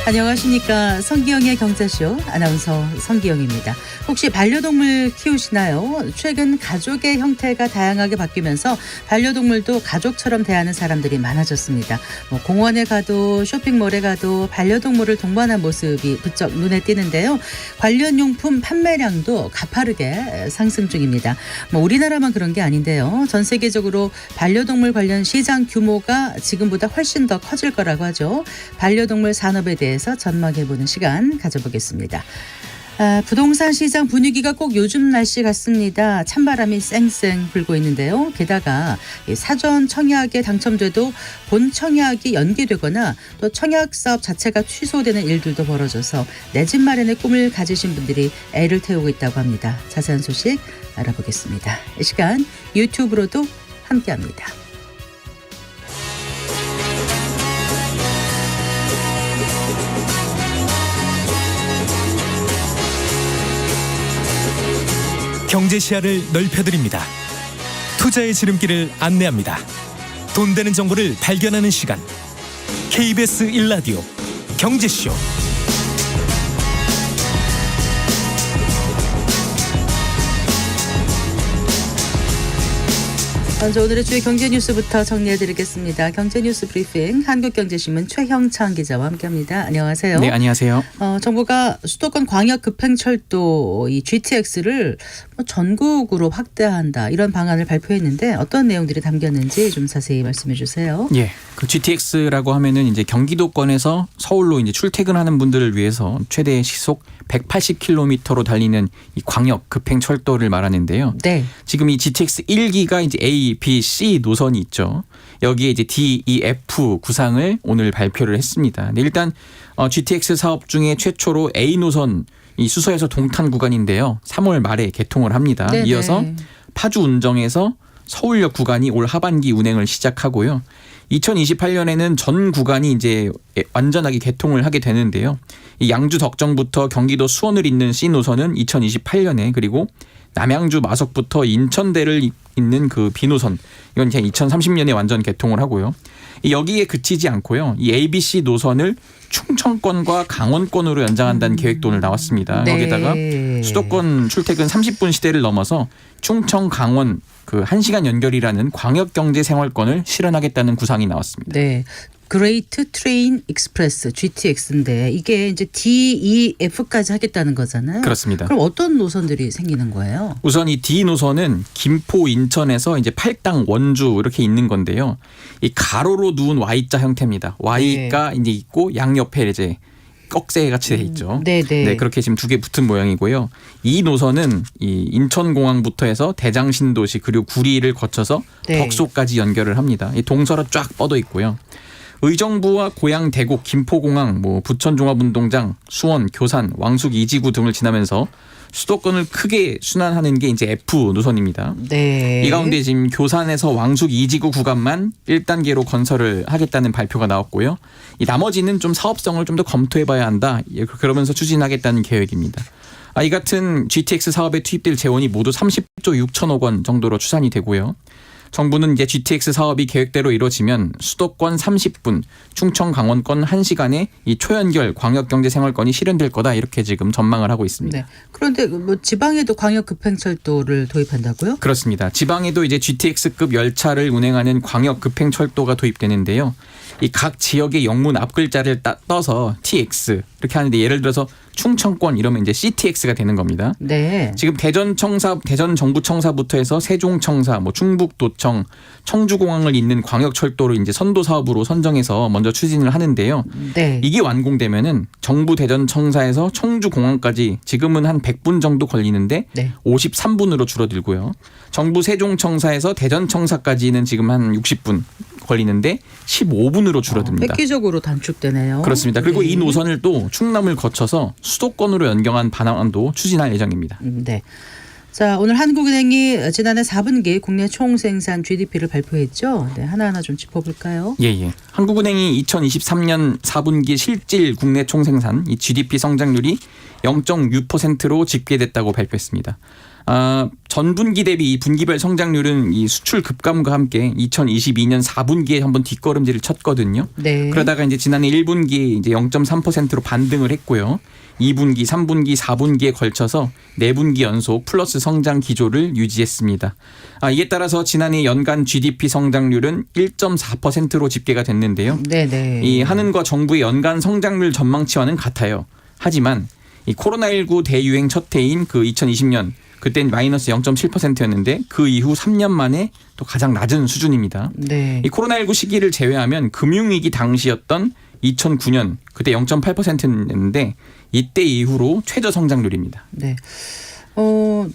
안녕하십니까. 성기영의 경제쇼 아나운서 성기영입니다. 혹시 반려동물 키우시나요? 최근 가족의 형태가 다양하게 바뀌면서 반려동물도 가족처럼 대하는 사람들이 많아졌습니다. 공원에 가도 쇼핑몰에 가도 반려동물을 동반한 모습이 부쩍 눈에 띄는데요. 관련 용품 판매량도 가파르게 상승 중입니다. 우리나라만 그런 게 아닌데요. 전 세계적으로 반려동물 관련 시장 규모가 지금보다 훨씬 더 커질 거라고 하죠. 반려동물 산업에 대해서 전망해보는 시간 가져보겠습니다. 부동산 시장 분위기가 꼭 요즘 날씨 같습니다. 찬바람이 쌩쌩 불고 있는데요. 게다가 사전 청약에 당첨돼도 본 청약이 연기되거나 또 청약 사업 자체가 취소되는 일들도 벌어져서 내 집 마련의 꿈을 가지신 분들이 애를 태우고 있다고 합니다. 자세한 소식 알아보겠습니다. 이 시간 유튜브로도 함께합니다. 경제 시야를 넓혀드립니다. 투자의 지름길을 안내합니다. 돈 되는 정보를 발견하는 시간. KBS 1라디오 경제쇼. 먼저 오늘의 주요 경제 뉴스부터 정리해드리겠습니다. 경제 뉴스 브리핑 한국경제신문 최형창 기자와 함께합니다. 안녕하세요. 네, 안녕하세요. 정부가 수도권 광역 급행철도 이 GTX를 전국으로 확대한다 이런 방안을 발표했는데 어떤 내용들이 담겼는지 좀 자세히 말씀해 주세요. 예, 그 GTX라고 하면은 이제 경기도권에서 서울로 이제 출퇴근하는 분들을 위해서 최대 시속 180km로 달리는 이 광역 급행철도를 말하는데요. 네. 지금 이 GTX 1기가 이제 A, B, C 노선이 있죠. 여기에 이제 D, E, F 구상을 오늘 발표를 했습니다. 네, 일단 GTX 사업 중에 최초로 A 노선 이 수서에서 동탄 구간인데요. 3월 말에 개통을 합니다. 네네. 이어서 파주 운정에서 서울역 구간이 올 하반기 운행을 시작하고요. 2028년에는 전 구간이 이제 완전하게 개통을 하게 되는데요. 이 양주 덕정부터 경기도 수원을 잇는 C 노선은 2028년에 그리고 남양주 마석부터 인천대를 잇는 그 B 노선 이건 이제 2030년에 완전 개통을 하고요. 여기에 그치지 않고요. 이 ABC 노선을 충청권과 강원권으로 연장한다는 계획도 오늘 나왔습니다. 네. 거기다가 수도권 출퇴근 30분 시대를 넘어서 충청 강원 그 1시간 연결이라는 광역경제생활권을 실현하겠다는 구상이 나왔습니다. 네. 그레이트 트레인 익스프레스 GTX인데 이게 이제 DEF까지 하겠다는 거잖아요. 그렇습니다. 그럼 어떤 노선들이 생기는 거예요? 우선 이 D 노선은 김포 인천에서 이제 팔당 원주 이렇게 있는 건데요. 이 가로로 누운 Y자 형태입니다. Y가 이제 있고 양옆에 이제 꺽쇠 같이 돼 있죠. 네네. 네, 그렇게 지금 두 개 붙은 모양이고요. 이 노선은 이 인천공항부터 해서 대장신도시 그리고 구리를 거쳐서 네. 덕소까지 연결을 합니다. 이 동서로 쫙 뻗어 있고요. 의정부와 고양, 대곡, 김포공항, 부천종합운동장, 수원, 교산, 왕숙, 이지구 등을 지나면서 수도권을 크게 순환하는 게 이제 F 노선입니다. 네. 이 가운데 지금 교산에서 왕숙, 이지구 구간만 1단계로 건설을 하겠다는 발표가 나왔고요. 이 나머지는 좀 사업성을 좀 더 검토해봐야 한다. 그러면서 추진하겠다는 계획입니다. 이 같은 GTX 사업에 투입될 재원이 모두 30조 6천억 원 정도로 추산이 되고요. 정부는 이제 GTX 사업이 계획대로 이루어지면 수도권 30분, 충청 강원권 1시간에 이 초연결 광역경제생활권이 실현될 거다 이렇게 지금 전망을 하고 있습니다. 네. 그런데 지방에도 광역급행철도를 도입한다고요? 그렇습니다. 지방에도 이제 GTX급 열차를 운행하는 광역급행철도가 도입되는데요. 이 각 지역의 영문 앞글자를 떠서 TX 이렇게 하는데 예를 들어서 충청권 이러면 이제 CTX가 되는 겁니다. 네. 지금 대전 정부청사부터 해서 세종청사, 충북도청, 청주공항을 잇는 광역철도를 이제 선도 사업으로 선정해서 먼저 추진을 하는데요. 네. 이게 완공되면은 정부 대전청사에서 청주공항까지 지금은 한 100분 정도 걸리는데 네. 53분으로 줄어들고요. 정부 세종청사에서 대전청사까지는 지금 한 60분 걸리는데 15분으로 줄어듭니다. 획기적으로 단축되네요. 그렇습니다. 그리고 네. 이 노선을 또 충남을 거쳐서 수도권으로 연결한 방안도 추진할 예정입니다. 네. 자, 오늘 한국은행이 지난해 4분기 국내 총생산 GDP를 발표했죠. 네, 하나하나 좀 짚어볼까요? 예. 한국은행이 2023년 4분기 실질 국내 총생산 이 GDP 성장률이 0.6%로 집계됐다고 발표했습니다. 전분기 대비 이 분기별 성장률은 이 수출 급감과 함께 2022년 4분기에 한번 뒷걸음질을 쳤거든요. 네. 그러다가 이제 지난해 1분기 이제 0.3%로 반등을 했고요. 2분기, 3분기, 4분기에 걸쳐서 4분기 연속 플러스 성장 기조를 유지했습니다. 이에 따라서 지난해 연간 GDP 성장률은 1.4%로 집계가 됐는데요. 네네. 이 한은과 정부의 연간 성장률 전망치와는 같아요. 하지만 이 코로나19 대유행 첫 해인 그 2020년 그땐 마이너스 0.7%였는데 그 이후 3년 만에 또 가장 낮은 수준입니다. 네. 이 코로나19 시기를 제외하면 금융위기 당시였던 2009년 그때 0.8%였는데 이때 이후로 최저 성장률입니다. 네.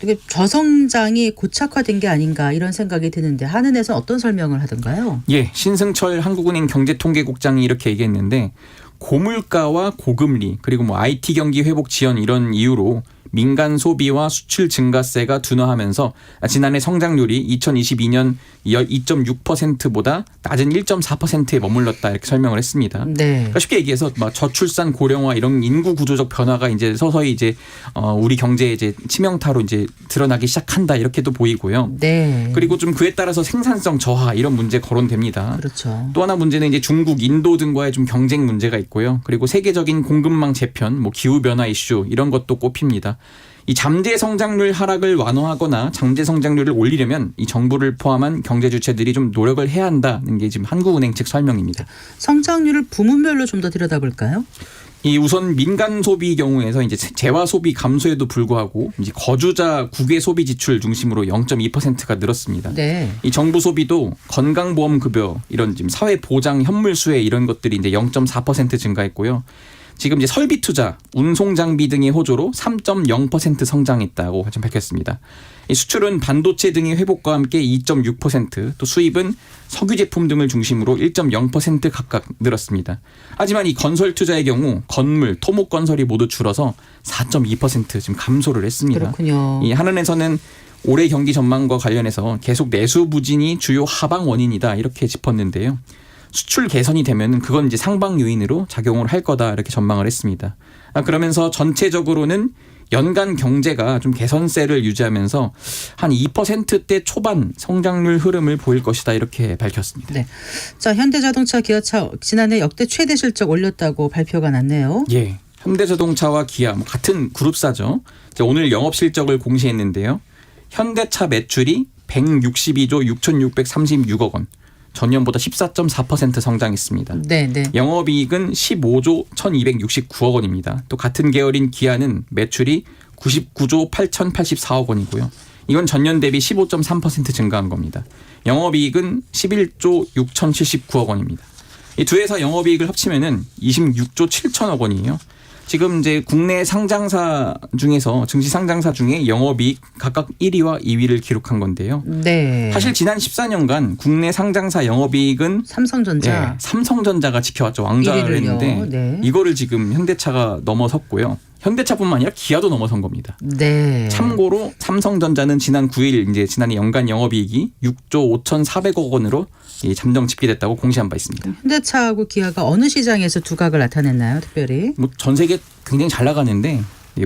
이게 저성장이 고착화된 게 아닌가 이런 생각이 드는데 한은에서 어떤 설명을 하던가요? 예, 신승철 한국은행 경제통계국장이 이렇게 얘기했는데 고물가와 고금리 그리고 뭐 IT 경기 회복 지연 이런 이유로 민간 소비와 수출 증가세가 둔화하면서 지난해 성장률이 2022년 2.6%보다 낮은 1.4%에 머물렀다 이렇게 설명을 했습니다. 네. 그러니까 쉽게 얘기해서 저출산 고령화 이런 인구 구조적 변화가 이제 서서히 이제 우리 경제에 이제 치명타로 이제 드러나기 시작한다 이렇게도 보이고요. 네. 그리고 좀 그에 따라서 생산성 저하 이런 문제 거론됩니다. 그렇죠. 또 하나 문제는 이제 중국, 인도 등과의 좀 경쟁 문제가 있고요. 그리고 세계적인 공급망 재편, 뭐 기후 변화 이슈 이런 것도 꼽힙니다. 이 잠재 성장률 하락을 완화하거나 잠재 성장률을 올리려면 이 정부를 포함한 경제 주체들이 좀 노력을 해야 한다는 게 지금 한국은행 측 설명입니다. 성장률을 부문별로 좀 더 들여다볼까요? 이 우선 민간 소비 경우에서 이제 재화 소비 감소에도 불구하고 이제 거주자 국외 소비 지출 중심으로 0.2%가 늘었습니다. 네. 이 정부 소비도 건강보험 급여 이런 지금 사회 보장 현물 수혜 이런 것들이 이제 0.4% 증가했고요. 지금 이제 설비 투자, 운송 장비 등의 호조로 3.0% 성장했다고 지금 밝혔습니다. 이 수출은 반도체 등의 회복과 함께 2.6%, 또 수입은 석유 제품 등을 중심으로 1.0% 각각 늘었습니다. 하지만 이 건설 투자의 경우 건물, 토목 건설이 모두 줄어서 4.2% 지금 감소를 했습니다. 그렇군요. 이 한은에서는 올해 경기 전망과 관련해서 계속 내수 부진이 주요 하방 원인이다 이렇게 짚었는데요. 수출 개선이 되면 그건 이제 상방 요인으로 작용을 할 거다 이렇게 전망을 했습니다. 그러면서 전체적으로는 연간 경제가 좀 개선세를 유지하면서 한 2%대 초반 성장률 흐름을 보일 것이다 이렇게 밝혔습니다. 네. 자, 현대자동차, 기아차 지난해 역대 최대 실적 올렸다고 발표가 났네요. 예, 현대자동차와 기아 뭐 같은 그룹사죠. 오늘 영업 실적을 공시했는데요. 현대차 매출이 162조 6,636억 원. 전년보다 14.4% 성장했습니다. 네, 네. 영업이익은 15조 1,269억 원입니다. 또 같은 계열인 기아는 매출이 99조 8,084억 원이고요. 이건 전년 대비 15.3% 증가한 겁니다. 영업이익은 11조 6,079억 원입니다. 이 두 회사 영업이익을 합치면은 26조 7천억 원이에요. 지금 이제 국내 상장사 중에서 증시 상장사 중에 영업이익 각각 1위와 2위를 기록한 건데요. 네. 사실 지난 14년간 국내 상장사 영업이익은 삼성전자. 삼성전자가 지켜왔죠. 왕좌를 1위를요. 했는데 네. 이거를 지금 현대차가 넘어섰고요. 현대차뿐만 아니라 기아도 넘어선 겁니다. 네. 참고로 삼성전자는 지난 9일 이제 지난해 연간 영업이익이 6조 5,400억 원으로 잠정 집계됐다고 공시한 바 있습니다. 현대차하고 기아가 어느 시장에서 두각을 나타냈나요, 특별히? 뭐 전 세계 굉장히 잘 나가는데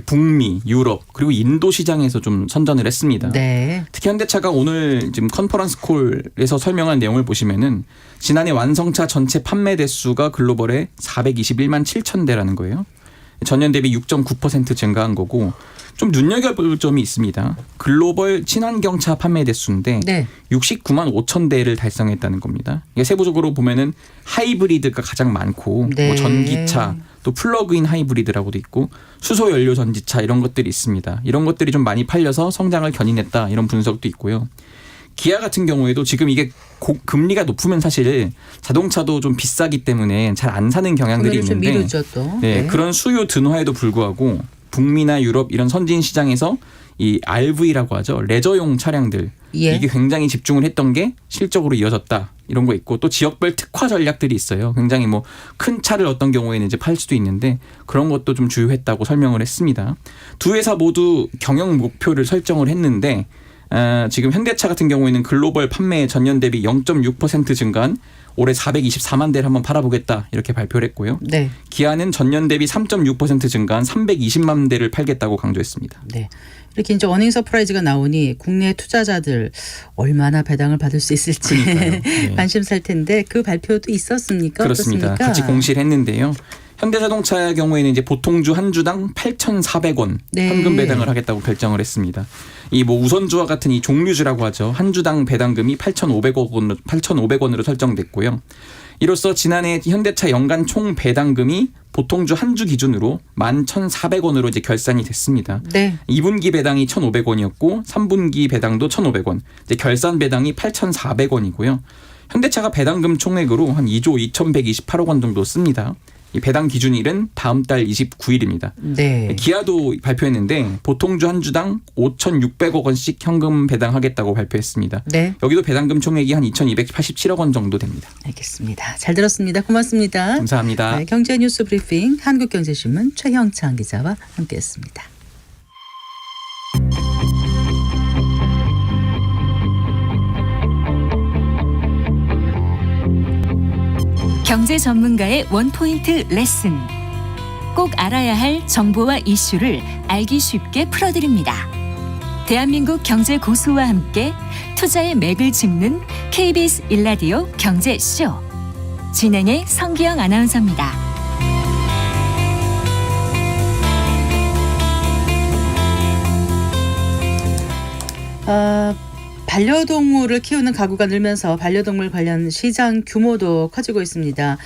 북미, 유럽 그리고 인도 시장에서 좀 선전을 했습니다. 네. 특히 현대차가 오늘 지금 컨퍼런스 콜에서 설명한 내용을 보시면은 지난해 완성차 전체 판매 대수가 글로벌에 421만 7천 대라는 거예요. 전년 대비 6.9% 증가한 거고 좀 눈여겨볼 점이 있습니다. 글로벌 친환경차 판매 대수인데 네. 69만 5천 대를 달성했다는 겁니다. 이게 세부적으로 보면은 하이브리드가 가장 많고 네. 뭐 전기차 또 플러그인 하이브리드라고도 있고 수소 연료 전지차 이런 것들이 있습니다. 이런 것들이 좀 많이 팔려서 성장을 견인했다 이런 분석도 있고요. 기아 같은 경우에도 지금 이게 금리가 높으면 사실 자동차도 좀 비싸기 때문에 잘 안 사는 경향들이 좀 있는데 미루죠, 또. 네, 그런 수요 둔화에도 불구하고 북미나 유럽 이런 선진 시장에서 이 RV라고 하죠. 레저용 차량들 예. 이게 굉장히 집중을 했던 게 실적으로 이어졌다. 이런 거 있고 또 지역별 특화 전략들이 있어요. 굉장히 뭐 큰 차를 어떤 경우에는 이제 팔 수도 있는데 그런 것도 좀 주요했다고 설명을 했습니다. 두 회사 모두 경영 목표를 설정을 했는데 지금 현대차 같은 경우에는 글로벌 판매 전년 대비 0.6% 증가한 올해 424만 대를 한번 팔아보겠다 이렇게 발표를 했고요. 네. 기아는 전년 대비 3.6% 증가한 320만 대를 팔겠다고 강조했습니다. 네. 이렇게 이제 어닝 서프라이즈가 나오니 국내 투자자들 얼마나 배당을 받을 수 있을지 그러니까요. 네. 관심사일 텐데 그 발표도 있었습니까? 그렇습니다. 어떻습니까? 같이 공시를 했는데요. 현대자동차의 경우에는 이제 보통주 한 주당 8,400원 네. 현금 배당을 하겠다고 결정을 했습니다. 이 뭐 우선주와 같은 이 종류주라고 하죠. 한 주당 배당금이 8,500원으로 설정됐고요. 이로써 지난해 현대차 연간 총 배당금이 보통주 한 주 기준으로 11,400원으로 이제 결산이 됐습니다. 네. 2분기 배당이 1,500원이었고 3분기 배당도 1,500원. 이제 결산 배당이 8,400원이고요. 현대차가 배당금 총액으로 한 2조 2,128억 원 정도 씁니다. 이 배당 기준일은 다음 달 29일입니다. 네. 기아도 발표했는데 보통주 한 주당 5,600억 원씩 현금 배당하겠다고 발표했습니다. 네. 여기도 배당금 총액이 한 2,287억 원 정도 됩니다. 알겠습니다. 잘 들었습니다. 고맙습니다. 감사합니다. 네, 경제뉴스 브리핑 한국경제신문 최형창 기자와 함께했습니다. 경제 전문가의 원포인트 레슨. 꼭 알아야 할 정보와 이슈를 알기 쉽게 풀어드립니다. 대한민국 경제 고수와 함께 투자의 맥을 짚는 KBS 일라디오 경제쇼. 진행의 성기영 아나운서입니다. 반려동물을 키우는 가구가 늘면서 반려동물 관련 시장 규모도 커지고 있습니다.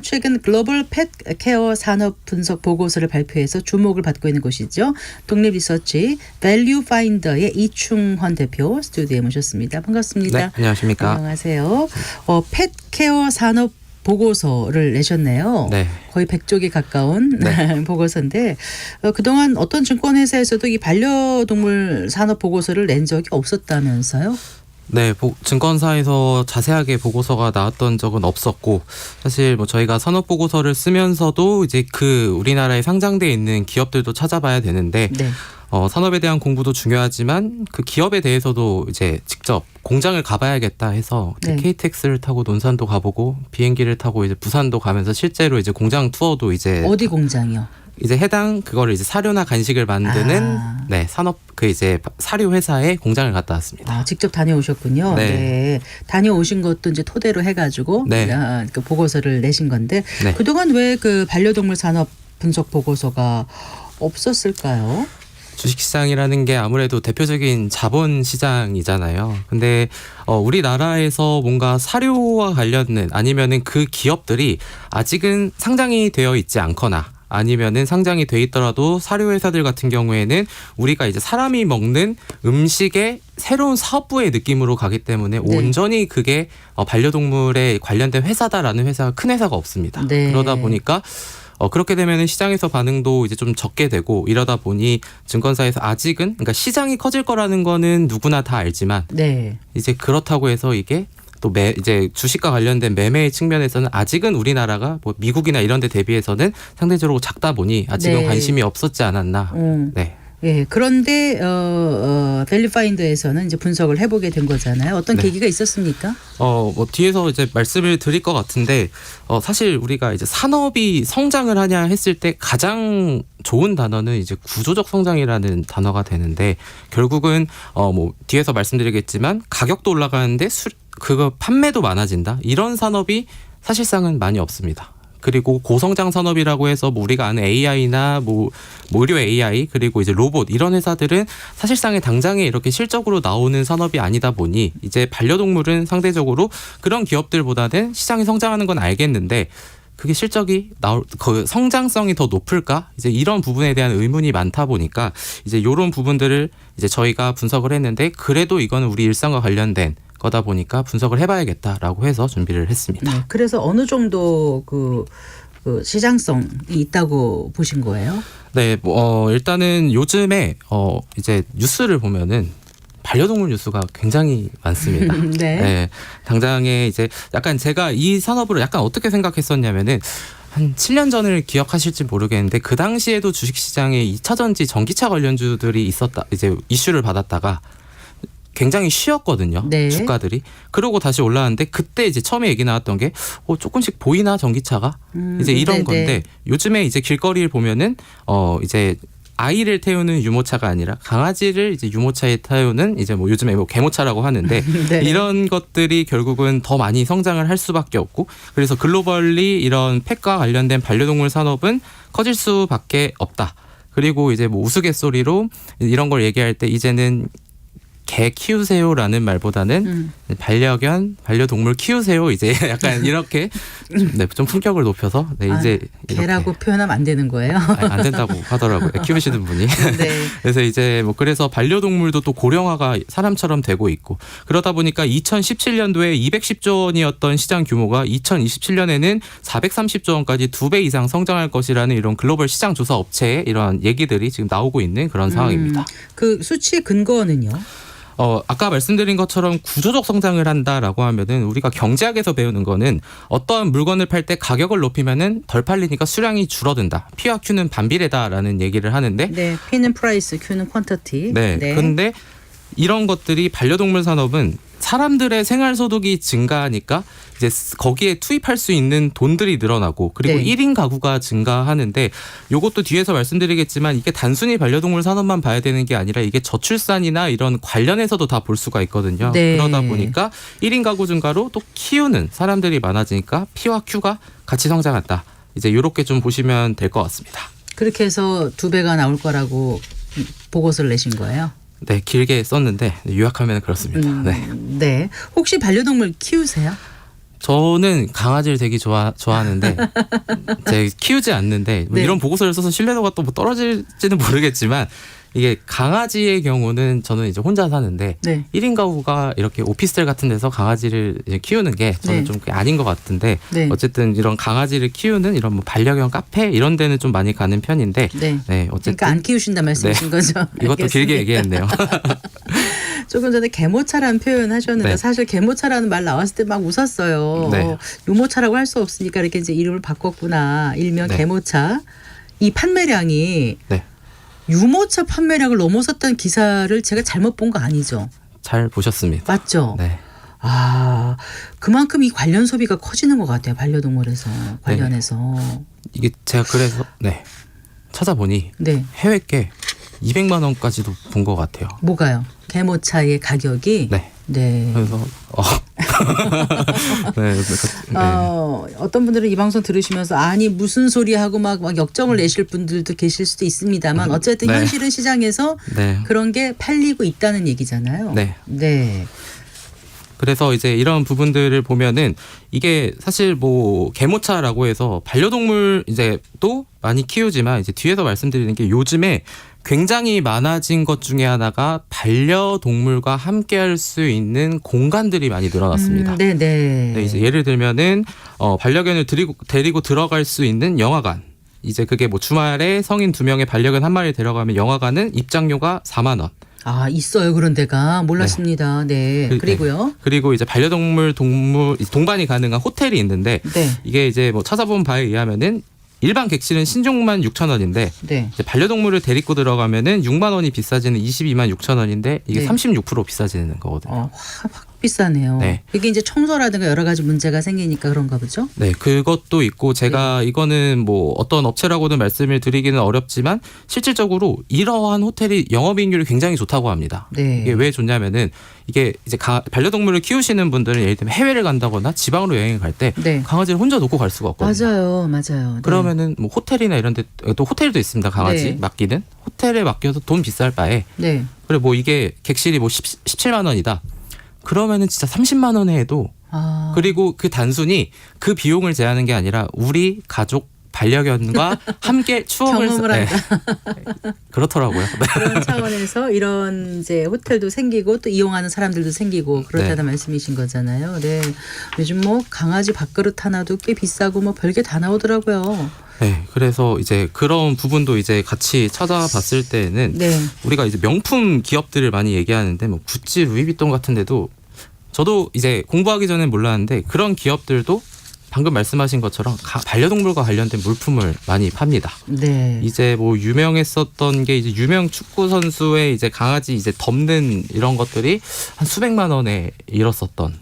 최근 글로벌 펫 케어 산업 분석 보고서를 발표해서 주목을 받고 있는 곳이죠. 독립리서치 밸류 파인더의 이충헌 대표 스튜디오에 모셨습니다. 반갑습니다. 네, 안녕하십니까. 안녕하세요. 펫 케어 산업 보고서를 내셨네요. 네. 거의 100쪽에 가까운 네. 보고서인데 그동안 어떤 증권회사에서도 이 반려동물 산업 보고서를 낸 적이 없었다면서요? 네, 증권사에서 자세하게 보고서가 나왔던 적은 없었고 사실 뭐 저희가 산업 보고서를 쓰면서도 이제 그 우리나라에 상장돼 있는 기업들도 찾아봐야 되는데 네. 산업에 대한 공부도 중요하지만 그 기업에 대해서도 이제 직접 공장을 가봐야겠다 해서 네. KTX를 타고 논산도 가보고 비행기를 타고 이제 부산도 가면서 실제로 이제 공장 투어도 이제 어디 공장이요? 이제 해당 그거를 이제 사료나 간식을 만드는 네 산업 그 이제 사료 회사에 공장을 갔다 왔습니다. 직접 다녀오셨군요. 네. 네. 다녀오신 것도 이제 토대로 해가지고 네. 그 보고서를 내신 건데 네. 그동안 왜 그 반려동물 산업 분석 보고서가 없었을까요? 주식시장이라는 게 아무래도 대표적인 자본시장이잖아요. 근데 우리나라에서 뭔가 사료와 관련된 아니면은 그 기업들이 아직은 상장이 되어 있지 않거나 아니면은 상장이 돼 있더라도 사료 회사들 같은 경우에는 우리가 이제 사람이 먹는 음식의 새로운 사업부의 느낌으로 가기 때문에 네. 온전히 그게 반려동물에 관련된 회사다라는 회사가 큰 회사가 없습니다. 네. 그러다 보니까 그렇게 되면 시장에서 반응도 이제 좀 적게 되고 이러다 보니 증권사에서 아직은 그러니까 시장이 커질 거라는 거는 누구나 다 알지만 네. 이제 그렇다고 해서 이게 또 이제 주식과 관련된 매매의 측면에서는 아직은 우리나라가 뭐 미국이나 이런 데 대비해서는 상대적으로 작다 보니 아직은 네. 관심이 없었지 않았나. 네. 예. 그런데 밸류파인더에서는 이제 분석을 해보게 된 거잖아요. 어떤 네. 계기가 있었습니까? 뭐 뒤에서 이제 말씀을 드릴 것 같은데 사실 우리가 이제 산업이 성장을 하냐 했을 때 가장 좋은 단어는 이제 구조적 성장이라는 단어가 되는데 결국은 뭐 뒤에서 말씀드리겠지만 가격도 올라가는데 그거 판매도 많아진다. 이런 산업이 사실상은 많이 없습니다. 그리고 고성장 산업이라고 해서 뭐 우리가 아는 AI나 뭐 의료 AI 그리고 이제 로봇 이런 회사들은 사실상의 당장에 이렇게 실적으로 나오는 산업이 아니다 보니 이제 반려동물은 상대적으로 그런 기업들보다는 시장이 성장하는 건 알겠는데 그게 실적이 그 성장성이 더 높을까? 이제 이런 부분에 대한 의문이 많다 보니까 이제 이런 부분들을 이제 저희가 분석을 했는데 그래도 이거는 우리 일상과 관련된 거다 보니까 분석을 해봐야겠다라고 해서 준비를 했습니다. 네. 그래서 어느 정도 그 시장성이 있다고 보신 거예요? 네, 일단은 요즘에 이제 뉴스를 보면은 반려동물 뉴스가 굉장히 많습니다. 네. 네, 당장에 이제 약간 제가 이 산업을 약간 어떻게 생각했었냐면은 한 7년 전을 기억하실지 모르겠는데 그 당시에도 주식시장에 2차전지 전기차 관련주들이 있었다. 이제 이슈를 받았다가 굉장히 쉬었거든요. 네. 주가들이. 그러고 다시 올라왔는데 그때 이제 처음에 얘기 나왔던 게 조금씩 보이나 전기차가 이제 이런 네네. 건데 요즘에 이제 길거리를 보면은 이제 아이를 태우는 유모차가 아니라 강아지를 이제 유모차에 태우는 이제 뭐 요즘에 뭐 개모차라고 하는데 네. 이런 것들이 결국은 더 많이 성장을 할 수밖에 없고 그래서 글로벌리 이런 펫과 관련된 반려동물 산업은 커질 수밖에 없다. 그리고 이제 뭐 우스갯소리로 이런 걸 얘기할 때 이제는 개 키우세요라는 말보다는 반려동물 키우세요 이제 약간 이렇게 좀 품격을 높여서 이제 개라고 표현하면 안 되는 거예요. 안 된다고 하더라고요. 키우시는 분이. 네. 그래서 이제 뭐 그래서 반려동물도 또 고령화가 사람처럼 되고 있고 그러다 보니까 2017년도에 210조 원이었던 시장 규모가 2027년에는 430조 원까지 2배 이상 성장할 것이라는 이런 글로벌 시장 조사 업체의 이런 얘기들이 지금 나오고 있는 그런 상황입니다. 그 수치 근거는요? 아까 말씀드린 것처럼 구조적 성장을 한다라고 하면은 우리가 경제학에서 배우는 거는 어떠한 물건을 팔 때 가격을 높이면은 덜 팔리니까 수량이 줄어든다. P와 Q는 반비례다라는 얘기를 하는데 네, P는 프라이스, Q는 퀀터티. 네. 근데 이런 것들이 반려동물 산업은 사람들의 생활 소득이 증가하니까 이제 거기에 투입할 수 있는 돈들이 늘어나고 그리고 네. 1인 가구가 증가하는데 이것도 뒤에서 말씀드리겠지만 이게 단순히 반려동물 산업만 봐야 되는 게 아니라 이게 저출산이나 이런 관련해서도 다 볼 수가 있거든요. 네. 그러다 보니까 1인 가구 증가로 또 키우는 사람들이 많아지니까 P와 Q가 같이 성장한다. 이제 이렇게 좀 보시면 될 것 같습니다. 그렇게 해서 2배가 나올 거라고 보고서를 내신 거예요? 네, 길게 썼는데 요약하면 그렇습니다. 네. 네. 혹시 반려동물 키우세요? 저는 강아지를 되게 좋아하는데 제가 키우지 않는데 뭐 네. 이런 보고서를 써서 신뢰도가 또 뭐 떨어질지는 모르겠지만 이게 강아지의 경우는 저는 이제 혼자 사는데 네. 1인 가구가 이렇게 오피스텔 같은 데서 강아지를 이제 키우는 게 저는 네. 좀 그게 아닌 것 같은데 네. 어쨌든 이런 강아지를 키우는 이런 뭐 반려견 카페 이런 데는 좀 많이 가는 편인데 네. 어쨌든 그러니까 안 키우신다 말씀이신 거죠? 이것도 길게 얘기했네요. 조금 전에 개모차라는 표현 하셨는데 네. 사실 개모차라는 말 나왔을 때 막 웃었어요. 네. 유모차라고 할 수 없으니까 이렇게 이제 이름을 바꿨구나. 일명 네. 개모차. 이 판매량이 네. 유모차 판매량을 넘어섰다는 기사를 제가 잘못 본 거 아니죠? 잘 보셨습니다. 맞죠? 네. 아, 그만큼 이 관련 소비가 커지는 것 같아요. 반려동물에서 관련해서. 이게 제가 그래서 찾아보니 네. 해외께 200만 원까지도 본 것 같아요. 뭐가요? 개모차의 가격이? 네. 네. 그래서 어떤 분들은 이 방송 들으시면서 아니 무슨 소리 하고 막 역정을 내실 분들도 계실 수도 있습니다만 어쨌든 네. 현실은 시장에서 네. 그런 게 팔리고 있다는 얘기잖아요. 네. 네. 그래서 이제 이런 부분들을 보면은 이게 사실 뭐 개모차라고 해서 반려동물 이제 또 많이 키우지만 이제 뒤에서 말씀드리는 게 요즘에 굉장히 많아진 것 중에 하나가 반려동물과 함께 할 수 있는 공간들이 많이 늘어났습니다. 네네. 네, 이제 예를 들면은 반려견을 데리고 들어갈 수 있는 영화관. 이제 그게 뭐 주말에 성인 2명의 반려견 1마리 데려가면 영화관은 입장료가 4만 원. 아 있어요 그런 데가 몰랐습니다. 네. 그리고요. 네. 그리고 이제 반려동물 동반이 가능한 호텔이 있는데 네. 이게 이제 뭐 찾아본 바에 의하면은 일반 객실은 신종만 6천 원인데 네. 이제 반려동물을 데리고 들어가면은 6만 원이 비싸지는 22만 6천 원인데 이게 네. 36% 비싸지는 거거든요. 확 비싸네요. 네. 이게 이제 청소라든가 여러 가지 문제가 생기니까 그런가 보죠. 네, 그것도 있고 제가 이거는 뭐 어떤 업체라고는 말씀을 드리기는 어렵지만 실질적으로 이러한 호텔이 영업이익률이 굉장히 좋다고 합니다. 네. 이게 왜 좋냐면은 이게 이제 반려동물을 키우시는 분들은 예를 들면 해외를 간다거나 지방으로 여행을 갈 때 네. 강아지를 혼자 놓고 갈 수가 없거든요. 맞아요. 네. 그러면은 뭐 호텔이나 이런 데 또 호텔도 있습니다. 강아지 네. 맡기는 호텔에 맡겨서 돈 비쌀 바에 네. 그래 뭐 이게 객실이 뭐 17만 원이다. 그러면은 진짜 30만 원에 해도 그리고 그 단순히 그 비용을 제하는 게 아니라 우리 가족 반려견과 함께 추억을 경험을 그렇더라고요. 그런 차원에서 이런 이제 호텔도 생기고 또 이용하는 사람들도 생기고 그렇다는 말씀이신 거잖아요. 네. 요즘 뭐 강아지 밥그릇 하나도 꽤 비싸고 뭐 별게 다 나오더라고요. 네. 그래서 이제 그런 부분도 이제 같이 찾아봤을 때는 네. 우리가 이제 명품 기업들을 많이 얘기하는데 뭐 구찌, 루이비통 같은 데도 저도 이제 공부하기 전엔 몰랐는데 그런 기업들도 방금 말씀하신 것처럼 반려동물과 관련된 물품을 많이 팝니다. 네. 이제 뭐 유명했었던 게 이제 유명 축구 선수의 이제 강아지 이제 덮는 이런 것들이 한 수백만 원에 이뤘었던.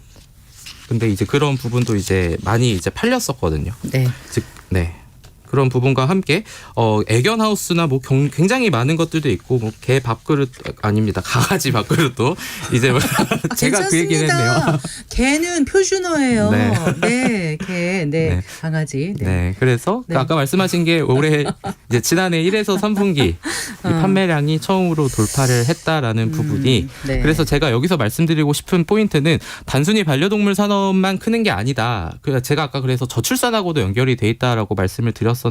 근데 이제 그런 부분도 이제 많이 이제 팔렸었거든요. 네. 즉, 네. 그런 부분과 함께 애견 하우스나 뭐 굉장히 많은 것들도 있고 뭐 개 밥그릇 아닙니다. 강아지 밥그릇도 이제 뭐 제가 그 얘기는 했네요. 개는 표준어예요. 네. 네, 개, 네, 네. 강아지. 네. 네, 그래서 네. 아까 말씀하신 게 올해 이제 지난해 1에서 3분기 이 판매량이 처음으로 돌파를 했다라는 부분이 네. 그래서 제가 여기서 말씀드리고 싶은 포인트는 단순히 반려동물 산업만 크는 게 아니다. 제가 아까 그래서 저출산하고도 연결이 돼 있다라고 말씀을 드렸었는데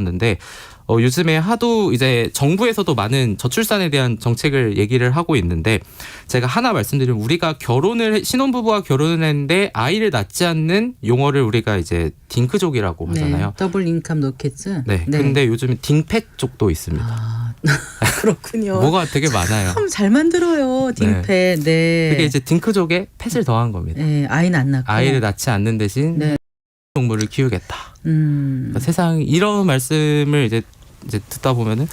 요즘에 하도 이제 정부에서도 많은 저출산에 대한 정책을 얘기를 하고 있는데 제가 하나 말씀드리면 우리가 신혼부부가 결혼을 했는데 아이를 낳지 않는 용어를 우리가 이제 딩크족이라고 하잖아요. 네. 더블 인컴 노키즈. 네. 근데 요즘은 딩펫족도 있습니다. 아, 그렇군요. 뭐가 되게 많아요. 참 잘 만들어요. 딩패. 네. 그게 이제 딩크족에 펫을 더한 겁니다. 네, 아이는 안 낳고. 아이를 낳지 않는 대신 네. 동물을 키우겠다. 그러니까 세상 이런 말씀을 이제 듣다 보면은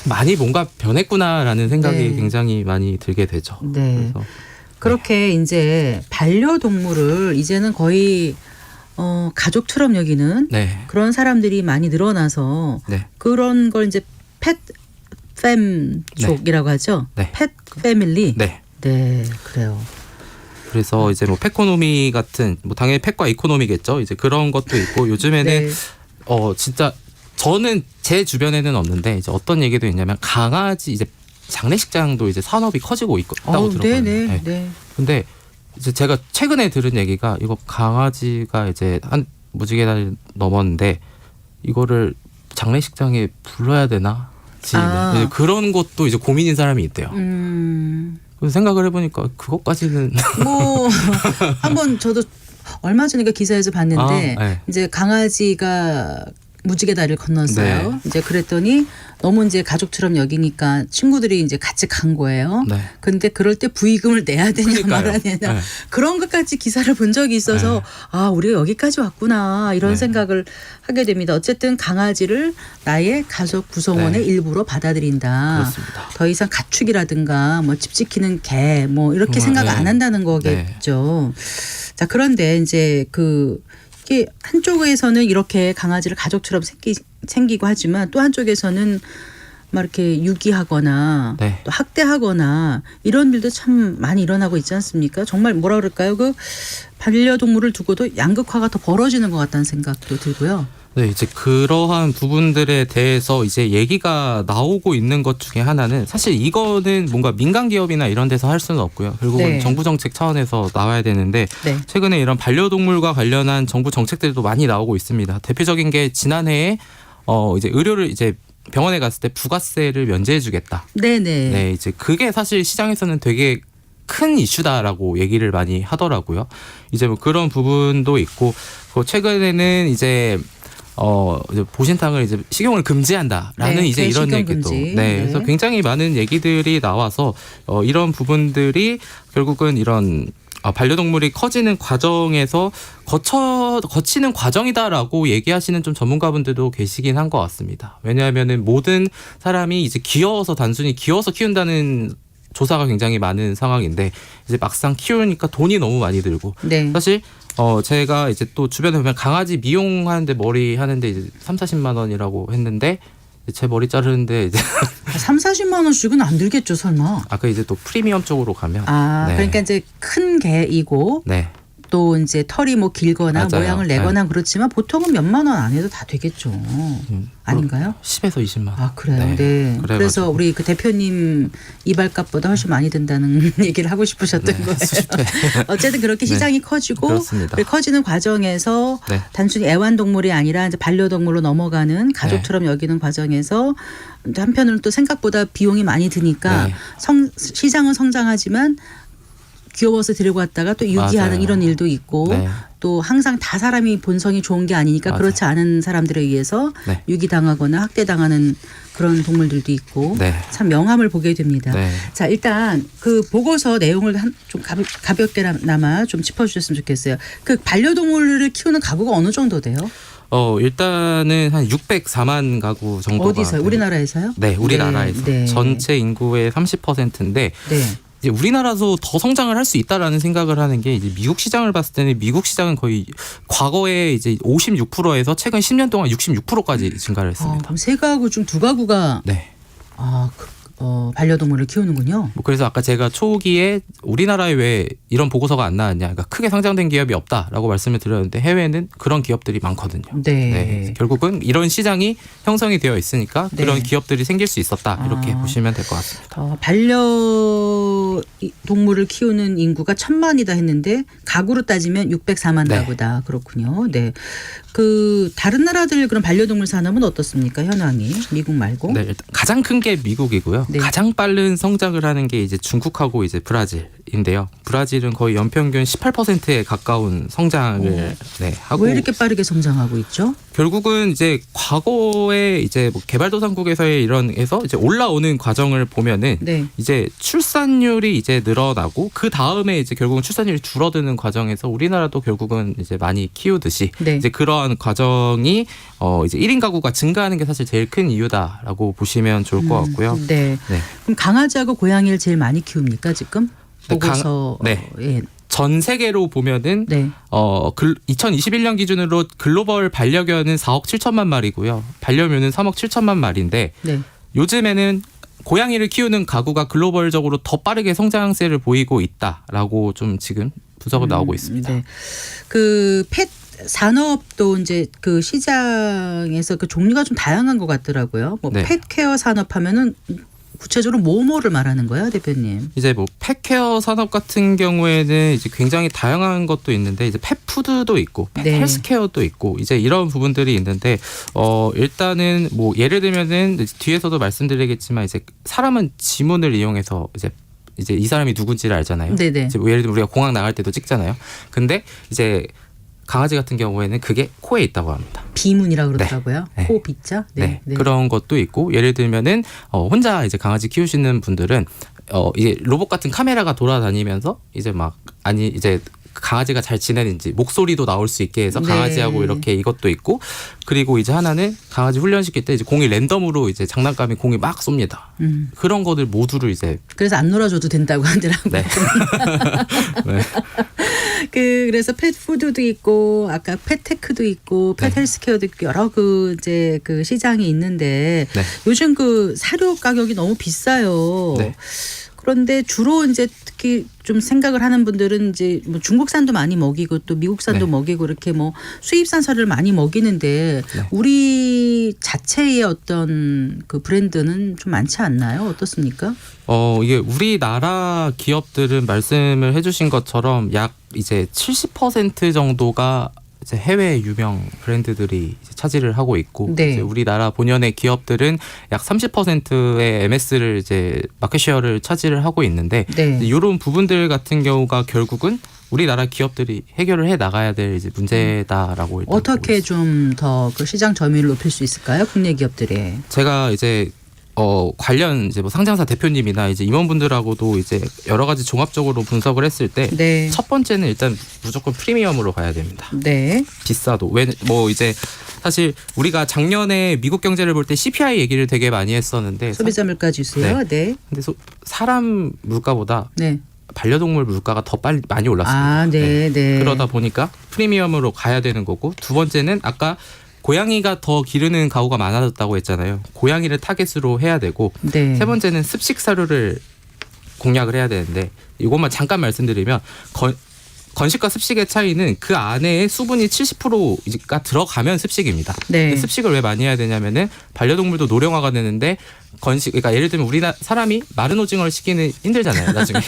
많이 뭔가 변했구나라는 생각이 네. 굉장히 많이 들게 되죠. 네. 그래서 그렇게 이제 반려동물을 이제는 거의 가족처럼 여기는 네. 그런 사람들이 많이 늘어나서 네. 그런 걸 이제 펫팸족이라고 하죠. 네. 펫 패밀리. 네. 네, 그래요. 그래서 이제 뭐 펫코노미 같은 뭐 당연히 펫과 이코노미겠죠. 이제 그런 것도 있고 요즘에는 네. 진짜 저는 제 주변에는 없는데 이제 어떤 얘기도 있냐면 강아지 이제 장례식장도 이제 산업이 커지고 있다고 들었거든요. 네. 네. 근데 이제 제가 최근에 들은 얘기가 이거 강아지가 이제 한 무지개 날 넘었는데 이거를 장례식장에 불러야 되나? 이제 그런 것도 이제 고민인 사람이 있대요. 그래서 생각을 해보니까 그것까지는 뭐 한번 저도 얼마 전에 기사에서 봤는데 네. 이제 강아지가 무지개 다리를 건넜어요. 네. 이제 그랬더니 너무 이제 가족처럼 여기니까 친구들이 이제 같이 간 거예요. 네. 근데 그럴 때 부의금을 내야 되냐 그러니까요. 말아야 되냐 네. 그런 것까지 기사를 본 적이 있어서 네. 아 우리가 여기까지 왔구나 이런 네. 생각을 하게 됩니다. 어쨌든 강아지를 나의 가족 구성원의 네. 일부로 받아들인다. 그렇습니다. 더 이상 가축이라든가 뭐 집 지키는 개 뭐 이렇게 생각 네. 안 한다는 거겠죠. 자 그런데 이제 이게 한쪽에서는 이렇게 강아지를 가족처럼 생기고 하지만 또 한쪽에서는 막 이렇게 유기하거나 네. 또 학대하거나 이런 일도 참 많이 일어나고 있지 않습니까? 정말 뭐라 그럴까요? 그 반려동물을 두고도 양극화가 더 벌어지는 것 같다는 생각도 들고요. 네, 이제 그러한 부분들에 대해서 이제 얘기가 나오고 있는 것 중에 하나는 사실 이거는 뭔가 민간 기업이나 이런 데서 할 수는 없고요. 결국은 네. 정부 정책 차원에서 나와야 되는데 네. 최근에 이런 반려동물과 관련한 정부 정책들도 많이 나오고 있습니다. 대표적인 게 지난해에 이제 의료를 이제 병원에 갔을 때 부가세를 면제해주겠다. 네네. 네, 이제 그게 사실 시장에서는 되게 큰 이슈다라고 얘기를 많이 하더라고요. 이제 뭐 그런 부분도 있고, 최근에는 이제 보신탕을 이제 식용을 금지한다라는 네, 이제 이런 식용 얘기도. 금지. 네, 그래서 네. 굉장히 많은 얘기들이 나와서 이런 부분들이 결국은 이런 반려동물이 커지는 과정에서 거치는 과정이다라고 얘기하시는 좀 전문가분들도 계시긴 한 것 같습니다. 왜냐하면은 모든 사람이 이제 단순히 귀여워서 키운다는 조사가 굉장히 많은 상황인데 이제 막상 키우니까 돈이 너무 많이 들고 네. 사실 제가 이제 또 주변에 보면 강아지 미용하는데 머리 하는데 이제 3-40만 원이라고 했는데 제 머리 자르는데 이제 3-40만 원씩은 안 들겠죠, 설마. 아까 이제 또 프리미엄 쪽으로 가면 네. 그러니까 이제 큰 개이고 네. 또 이제 털이 뭐 길거나 맞아요. 모양을 내거나 그렇지만 보통은 몇만 원 안 해도 다 되겠죠. 아닌가요? 10에서 20만 원. 아 그래요. 네. 그래가지고. 그래서 우리 그 대표님 이발값보다 훨씬 많이 든다는 얘기를 하고 싶으셨던 거예요. 어쨌든 그렇게 시장이 커지고 그렇습니다. 그 커지는 과정에서 네. 단순히 애완동물이 아니라 이제 반려동물로 넘어가는 가족처럼 여기는 과정에서 한편으로는 또 생각보다 비용이 많이 드니까 네. 시장은 성장하지만 귀여워서 데리고 왔다가 또 유기하는 맞아요. 이런 일도 있고 네. 또 항상 다 사람이 본성이 좋은 게 아니니까 맞아요. 그렇지 않은 사람들에 의해서 네. 유기당하거나 학대당하는 그런 동물들도 있고 네. 참 명함을 보게 됩니다. 네. 자, 일단 그 보고서 내용을 좀 가볍게나마 좀 짚어주셨으면 좋겠어요. 그 반려동물을 키우는 가구가 어느 정도 돼요? 일단은 한 604만 가구 정도가 어디서요? 돼요. 우리나라에서요? 네, 우리나라에서 네. 전체 인구의 30%인데 네. 이제 우리나라도 더 성장을 할 수 있다라는 생각을 하는 게 이제 미국 시장을 봤을 때는 미국 시장은 거의 과거에 이제 56%에서 최근 10년 동안 66%까지 증가를 했습니다. 그럼 세 가구 중 두 가구가 네. 반려동물을 키우는군요. 뭐 그래서 아까 제가 초기에 우리나라에 왜 이런 보고서가 안 나왔냐, 그러니까 크게 상장된 기업이 없다라고 말씀을 드렸는데 해외에는 그런 기업들이 많거든요. 네. 결국은 이런 시장이 형성이 되어 있으니까 네. 그런 기업들이 생길 수 있었다 이렇게 보시면 될 것 같습니다. 반려동물을 키우는 인구가 1,000만이다 했는데 가구로 따지면 604만 네. 가구다. 그렇군요. 네. 그 다른 나라들 그런 반려동물 산업은 어떻습니까? 현황이 미국 말고. 네, 일단 가장 큰 게 미국이고요. 네. 가장 빠른 성장을 하는 게 이제 중국하고 이제 브라질인데요. 브라질은 거의 연평균 18%에 가까운 성장을 하고 왜 이렇게 빠르게 성장하고 있죠? 결국은 이제 과거에 이제 뭐 개발도상국에서의 이런에서 이제 올라오는 과정을 보면은 네. 이제 출산율이 이제 늘어나고 그 다음에 이제 결국은 출산율이 줄어드는 과정에서 우리나라도 결국은 이제 많이 키우듯이 네. 이제 그러한 과정이 이제 1인 가구가 증가하는 게 사실 제일 큰 이유다라고 보시면 좋을 것 같고요. 네. 네. 그럼 강아지하고 고양이를 제일 많이 키웁니까 지금? 네, 보고서. 네. 예. 전 세계로 보면은 네. 2021년 기준으로 글로벌 반려견은 4억 7천만 마리고요. 반려묘는 3억 7천만 마리인데 네. 요즘에는 고양이를 키우는 가구가 글로벌적으로 더 빠르게 성장세를 보이고 있다라고 좀 지금 분석은 나오고 있습니다. 네. 그 펫 산업도 이제 그 시장에서 그 종류가 좀 다양한 것 같더라고요. 뭐 네. 펫케어 산업하면은 구체적으로 뭐를 말하는 거예요, 대표님? 이제 뭐 펫케어 산업 같은 경우에는 이제 굉장히 다양한 것도 있는데 이제 펫푸드도 있고 펫 네. 헬스케어도 있고 이제 이런 부분들이 있는데 일단은 뭐 예를 들면은 뒤에서도 말씀드리겠지만 이제 사람은 지문을 이용해서 이제 이 사람이 누군지를 알잖아요. 네네. 이제 뭐 예를 들면 우리가 공항 나갈 때도 찍잖아요. 근데 이제 강아지 같은 경우에는 그게 코에 있다고 합니다. 비문이라고 그러더라고요. 네. 코 비자. 네. 그런 것도 있고 예를 들면은 혼자 이제 강아지 키우시는 분들은 이제 로봇 같은 카메라가 돌아다니면서 이제 이제 강아지가 잘 지내는지 목소리도 나올 수 있게 해서 네. 강아지하고 이렇게 이것도 있고 그리고 이제 하나는 강아지 훈련시킬 때 이제 공이 랜덤으로 이제 장난감이 공이 막 쏩니다. 그런 것들 모두를 이제 그래서 안 놀아줘도 된다고 하더라고요. 네. 네. 그래서 펫푸드도 있고 아까 펫테크도 있고 펫 네. 헬스케어도 있고 여러 그 시장이 있는데 네. 요즘 그 사료 가격이 너무 비싸요. 네. 그런데 주로 이제 특히 좀 생각을 하는 분들은 이제 뭐 중국산도 많이 먹이고 또 미국산도 네. 먹이고 이렇게 뭐 수입산 사료를 많이 먹이는데 네. 우리 자체의 어떤 그 브랜드는 좀 많지 않나요? 어떻습니까? 이게 우리나라 기업들은 말씀을 해주신 것처럼 약 이제 70% 정도가 이제 해외 유명 브랜드들이 이제 차지를 하고 있고 네. 이제 우리나라 본연의 기업들은 약 30%의 MS를 이제 마켓쉐어를 차지를 하고 있는데 네. 이런 부분들 같은 경우가 결국은 우리나라 기업들이 해결을 해 나가야 될 이제 문제다라고 일단 보고 어떻게 있습니다. 좀 더 그 시장 점유율을 높일 수 있을까요? 국내 기업들이. 제가 이제 관련 이제 뭐 상장사 대표님이나 이제 임원분들하고도 이제 여러 가지 종합적으로 분석을 했을 때 네. 첫 번째는 일단 무조건 프리미엄으로 가야 됩니다. 네. 비싸도 뭐 이제 사실 우리가 작년에 미국 경제를 볼 때 CPI 얘기를 되게 많이 했었는데 소비자 물가 지수요. 네. 근데 사람 물가보다 네. 반려동물 물가가 더 빨리 많이 올랐습니다. 아, 네, 네. 그러다 보니까 프리미엄으로 가야 되는 거고 두 번째는 아까 고양이가 더 기르는 가구가 많아졌다고 했잖아요. 고양이를 타겟으로 해야 되고 네. 세 번째는 습식 사료를 공략을 해야 되는데 이것만 잠깐 말씀드리면 건식과 습식의 차이는 그 안에 수분이 70%가 들어가면 습식입니다. 네. 근데 습식을 왜 많이 해야 되냐면은 반려동물도 노령화가 되는데 그러니까 예를 들면 우리나라 사람이 마른 오징어를 시키는 힘들잖아요. 나중에.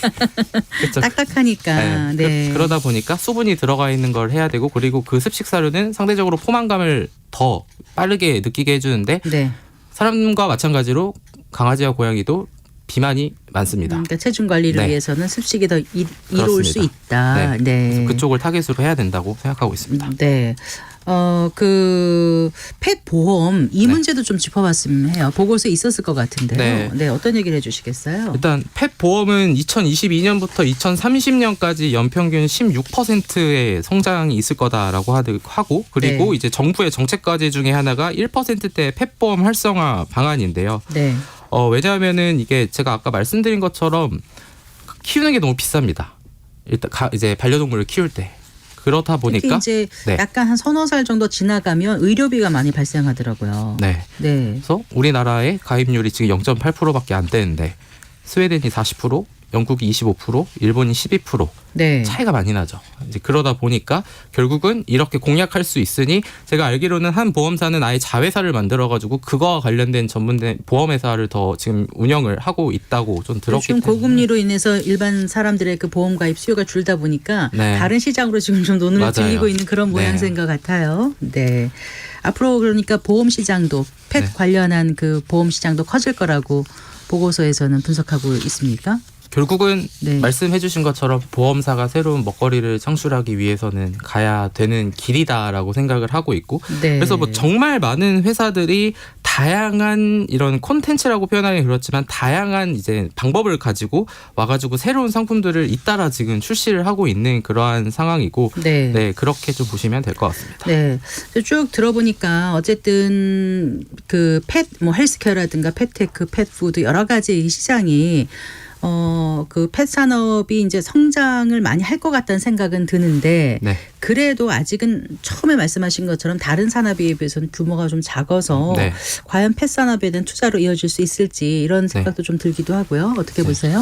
그렇죠? 딱딱하니까. 네. 그러다 보니까 수분이 들어가 있는 걸 해야 되고 그리고 그 습식 사료는 상대적으로 포만감을 더 빠르게 느끼게 해주는데 네. 사람과 마찬가지로 강아지와 고양이도 비만이 많습니다. 그러니까 체중 관리를 네. 위해서는 습식이 더 이로울 수 있다. 네. 그래서 그쪽을 타겟으로 해야 된다고 생각하고 있습니다. 네. 그 펫 보험 이 네. 문제도 좀 짚어봤으면 해요. 보고서에 있었을 것 같은데요. 네. 어떤 얘기를 해주시겠어요? 일단 펫 보험은 2022년부터 2030년까지 연평균 16%의 성장이 있을 거다라고 하고 그리고 네. 이제 정부의 정책 과제 중에 하나가 1%대 펫 보험 활성화 방안인데요. 네. 왜냐하면은 이게 제가 아까 말씀드린 것처럼 키우는 게 너무 비쌉니다. 일단 이제 반려동물을 키울 때. 그렇다 특히 보니까 이제 네. 약간 한 서너 살 정도 지나가면 의료비가 많이 발생하더라고요. 네. 네. 그래서 우리나라의 가입률이 지금 0.8%밖에 안 되는데 스웨덴이 40%, 영국이 25%, 일본이 12% 네. 차이가 많이 나죠. 이제 그러다 보니까 결국은 이렇게 공략할 수 있으니 제가 알기로는 한 보험사는 아예 자회사를 만들어가지고 그거와 관련된 전문된 보험회사를 더 지금 운영을 하고 있다고 좀 들었기 요즘 때문에 고금리로 인해서 일반 사람들의 그 보험 가입 수요가 줄다 보니까 네. 다른 시장으로 지금 좀 돈을 맞아요. 들이고 있는 그런 모양새인 것 같아요. 네. 앞으로 그러니까 보험 시장도 펫 네. 관련한 그 보험 시장도 커질 거라고 보고서에서는 분석하고 있습니까? 결국은 네. 말씀해 주신 것처럼 보험사가 새로운 먹거리를 창출하기 위해서는 가야 되는 길이다라고 생각을 하고 있고 네. 그래서 뭐 정말 많은 회사들이 다양한 이런 콘텐츠라고 표현하기 그렇지만 다양한 이제 방법을 가지고 와가지고 새로운 상품들을 잇따라 지금 출시를 하고 있는 그러한 상황이고 네. 네 그렇게 좀 보시면 될 것 같습니다. 네. 쭉 들어보니까 어쨌든 그 펫, 뭐 헬스케어라든가 펫테크, 펫푸드 여러 가지 이 시장이 그 펫 산업이 이제 성장을 많이 할 것 같다는 생각은 드는데 네. 그래도 아직은 처음에 말씀하신 것처럼 다른 산업에 비해서는 규모가 좀 작아서 네. 과연 펫 산업에 대한 투자로 이어질 수 있을지 이런 생각도 좀 들기도 하고요. 어떻게 보세요?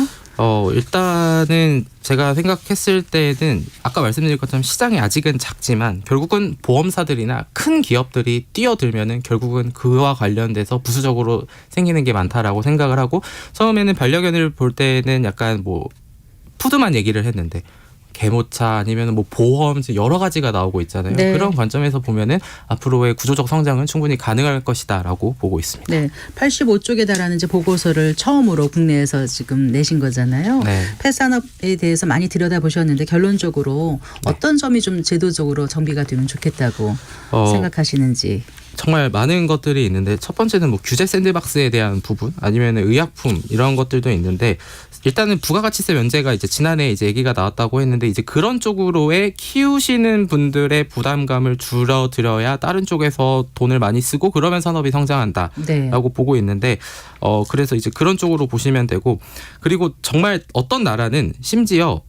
일단은 제가 생각했을 때는 아까 말씀드린 것처럼 시장이 아직은 작지만 결국은 보험사들이나 큰 기업들이 뛰어들면은 결국은 그와 관련돼서 부수적으로 생기는 게 많다라고 생각을 하고 처음에는 반려견을 볼 때는 약간 뭐 푸드만 얘기를 했는데 개모차 아니면 뭐 보험 여러 가지가 나오고 있잖아요. 네. 그런 관점에서 보면은 앞으로의 구조적 성장은 충분히 가능할 것이다라고 보고 있습니다. 네, 85쪽에 달하는 이제 보고서를 처음으로 국내에서 지금 내신 거잖아요. 네. 펫 산업에 대해서 많이 들여다보셨는데 결론적으로 어떤 점이 좀 제도적으로 정비가 되면 좋겠다고 생각하시는지. 정말 많은 것들이 있는데 첫 번째는 뭐 규제 샌드박스에 대한 부분 아니면 의약품 이런 것들도 있는데 일단은 부가가치세 면제가 이제 지난해 이제 얘기가 나왔다고 했는데 이제 그런 쪽으로의 키우시는 분들의 부담감을 줄여드려야 다른 쪽에서 돈을 많이 쓰고 그러면 산업이 성장한다라고 네. 보고 있는데 그래서 이제 그런 쪽으로 보시면 되고 그리고 정말 어떤 나라는 심지어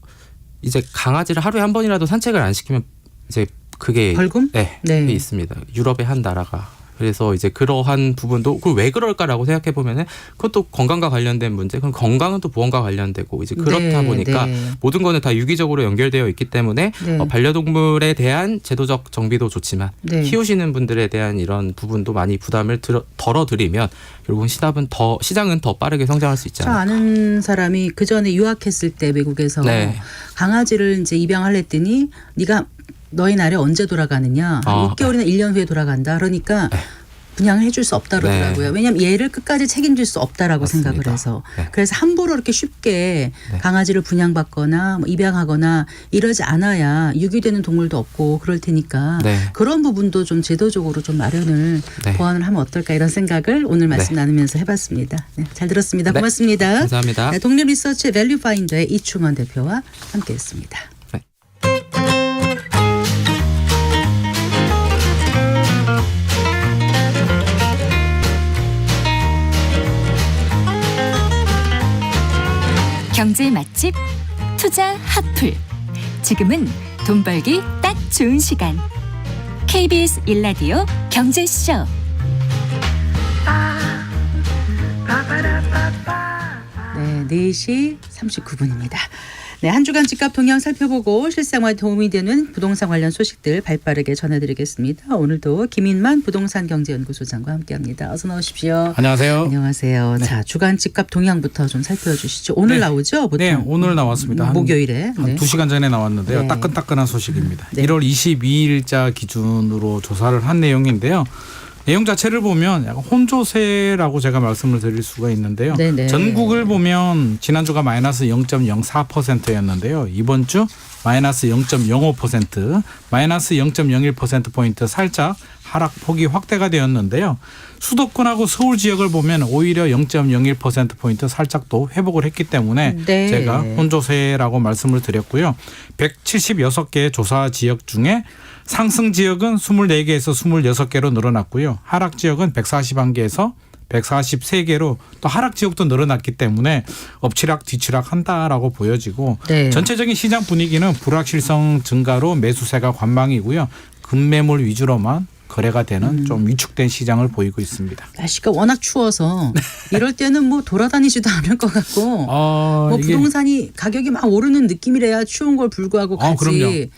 이제 강아지를 하루에 한 번이라도 산책을 안 시키면 이제 그게 벌금? 네, 네. 그게 있습니다. 유럽의 한 나라가. 그래서 이제 그러한 부분도 그걸 왜 그럴까라고 생각해 보면은 그것도 건강과 관련된 문제. 그럼 건강은 또 보험과 관련되고 이제 그렇다 네, 보니까 네. 모든 거는 다 유기적으로 연결되어 있기 때문에 네. 반려동물에 대한 제도적 정비도 좋지만 네. 키우시는 분들에 대한 이런 부분도 많이 부담을 덜어드리면 결국은 시장은 더 빠르게 성장할 수 저 있잖아요. 아는 사람이 그 전에 유학했을 때 미국에서 네. 강아지를 이제 입양을 했더니 네가 너희 나라에 언제 돌아가느냐? 6개월이나 1년 후에 돌아간다. 그러니까 분양을 해줄 수 없다 그러더라고요. 네. 왜냐하면 얘를 끝까지 책임질 수 없다라고 맞습니다. 생각을 해서. 네. 그래서 함부로 이렇게 쉽게 네. 강아지를 분양받거나 뭐 입양하거나 이러지 않아야 유기되는 동물도 없고 그럴 테니까 네. 그런 부분도 좀 제도적으로 좀 마련을 네. 보완을 하면 어떨까 이런 생각을 오늘 말씀 네. 나누면서 해봤습니다. 네, 잘 들었습니다. 네. 고맙습니다. 감사합니다. 네, 독립리서치 밸류파인더의 이충원 대표와 함께했습니다. 경제 맛집 투자 핫플. 지금은 돈 벌기 딱 좋은 시간. KBS 1라디오 경제쇼. 네, 4시 39분입니다. 네, 한 주간 집값 동향 살펴보고 실생활에 도움이 되는 부동산 관련 소식들 발빠르게 전해드리겠습니다. 오늘도 김인만 부동산경제연구소장과 함께합니다. 어서 나오십시오. 안녕하세요. 안녕하세요. 자, 주간 집값 동향부터 좀 살펴주시죠. 오늘 네. 나오죠? 보통? 네, 오늘 나왔습니다. 목요일에. 한 네. 2시간 전에 나왔는데요. 네. 따끈따끈한 소식입니다. 네. 1월 22일자 기준으로 조사를 한 내용인데요. 내용 자체를 보면 약간 혼조세라고 제가 말씀을 드릴 수가 있는데요. 네네. 전국을 보면 지난주가 마이너스 0.04%였는데요. 이번 주 마이너스 0.05%, 마이너스 0.01%포인트 살짝 하락폭이 확대가 되었는데요. 수도권하고 서울 지역을 보면 오히려 0.01%포인트 살짝 또 회복을 했기 때문에 네. 제가 혼조세라고 말씀을 드렸고요. 176개의 조사 지역 중에 상승 지역은 24개에서 26개로 늘어났고요. 하락 지역은 141개에서 143개로 또 하락 지역도 늘어났기 때문에 엎치락 뒤치락 한다라고 보여지고 네. 전체적인 시장 분위기는 불확실성 증가로 매수세가 관망이고요. 급매물 위주로만 거래가 되는 좀 위축된 시장을 보이고 있습니다. 날씨가 워낙 추워서 이럴 때는 뭐 돌아다니지도 않을 것 같고 뭐 이게 부동산이 가격이 막 오르는 느낌이래야 추운 걸 불구하고 가지. 그럼요. 네.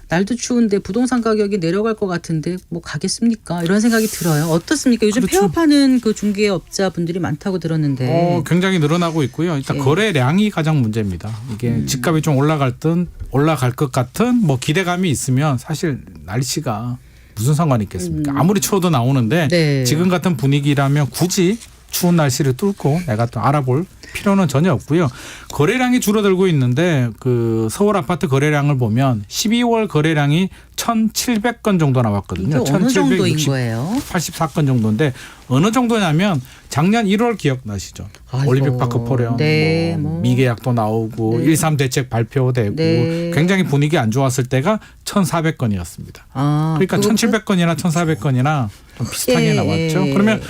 날도 추운데 부동산 가격이 내려갈 것 같은데 뭐 가겠습니까? 이런 생각이 들어요. 어떻습니까? 요즘 그렇죠. 폐업하는 그 중개업자분들이 많다고 들었는데. 굉장히 늘어나고 있고요. 일단 예. 거래량이 가장 문제입니다. 이게 집값이 좀 올라갈 것 같은 뭐 기대감이 있으면 사실 날씨가 무슨 상관이 있겠습니까? 아무리 추워도 나오는데 네. 지금 같은 분위기라면 굳이 추운 날씨를 뚫고 내가 또 알아볼 필요는 전혀 없고요. 거래량이 줄어들고 있는데 그 서울 아파트 거래량을 보면 12월 거래량이 1,700건 정도 나왔거든요. 이게 어느 정도인 거예요? 84건 정도인데 어느 정도냐면 작년 1월 기억나시죠? 아이고. 올림픽파크 포럼 네, 뭐 뭐. 미계약도 나오고 네. 1.3 대책 발표되고 네. 굉장히 분위기 안 좋았을 때가 1,400건이었습니다. 그러니까 그것도 1,700건이나 1,400건이나 좀 비슷하게 예, 나왔죠. 예. 그러면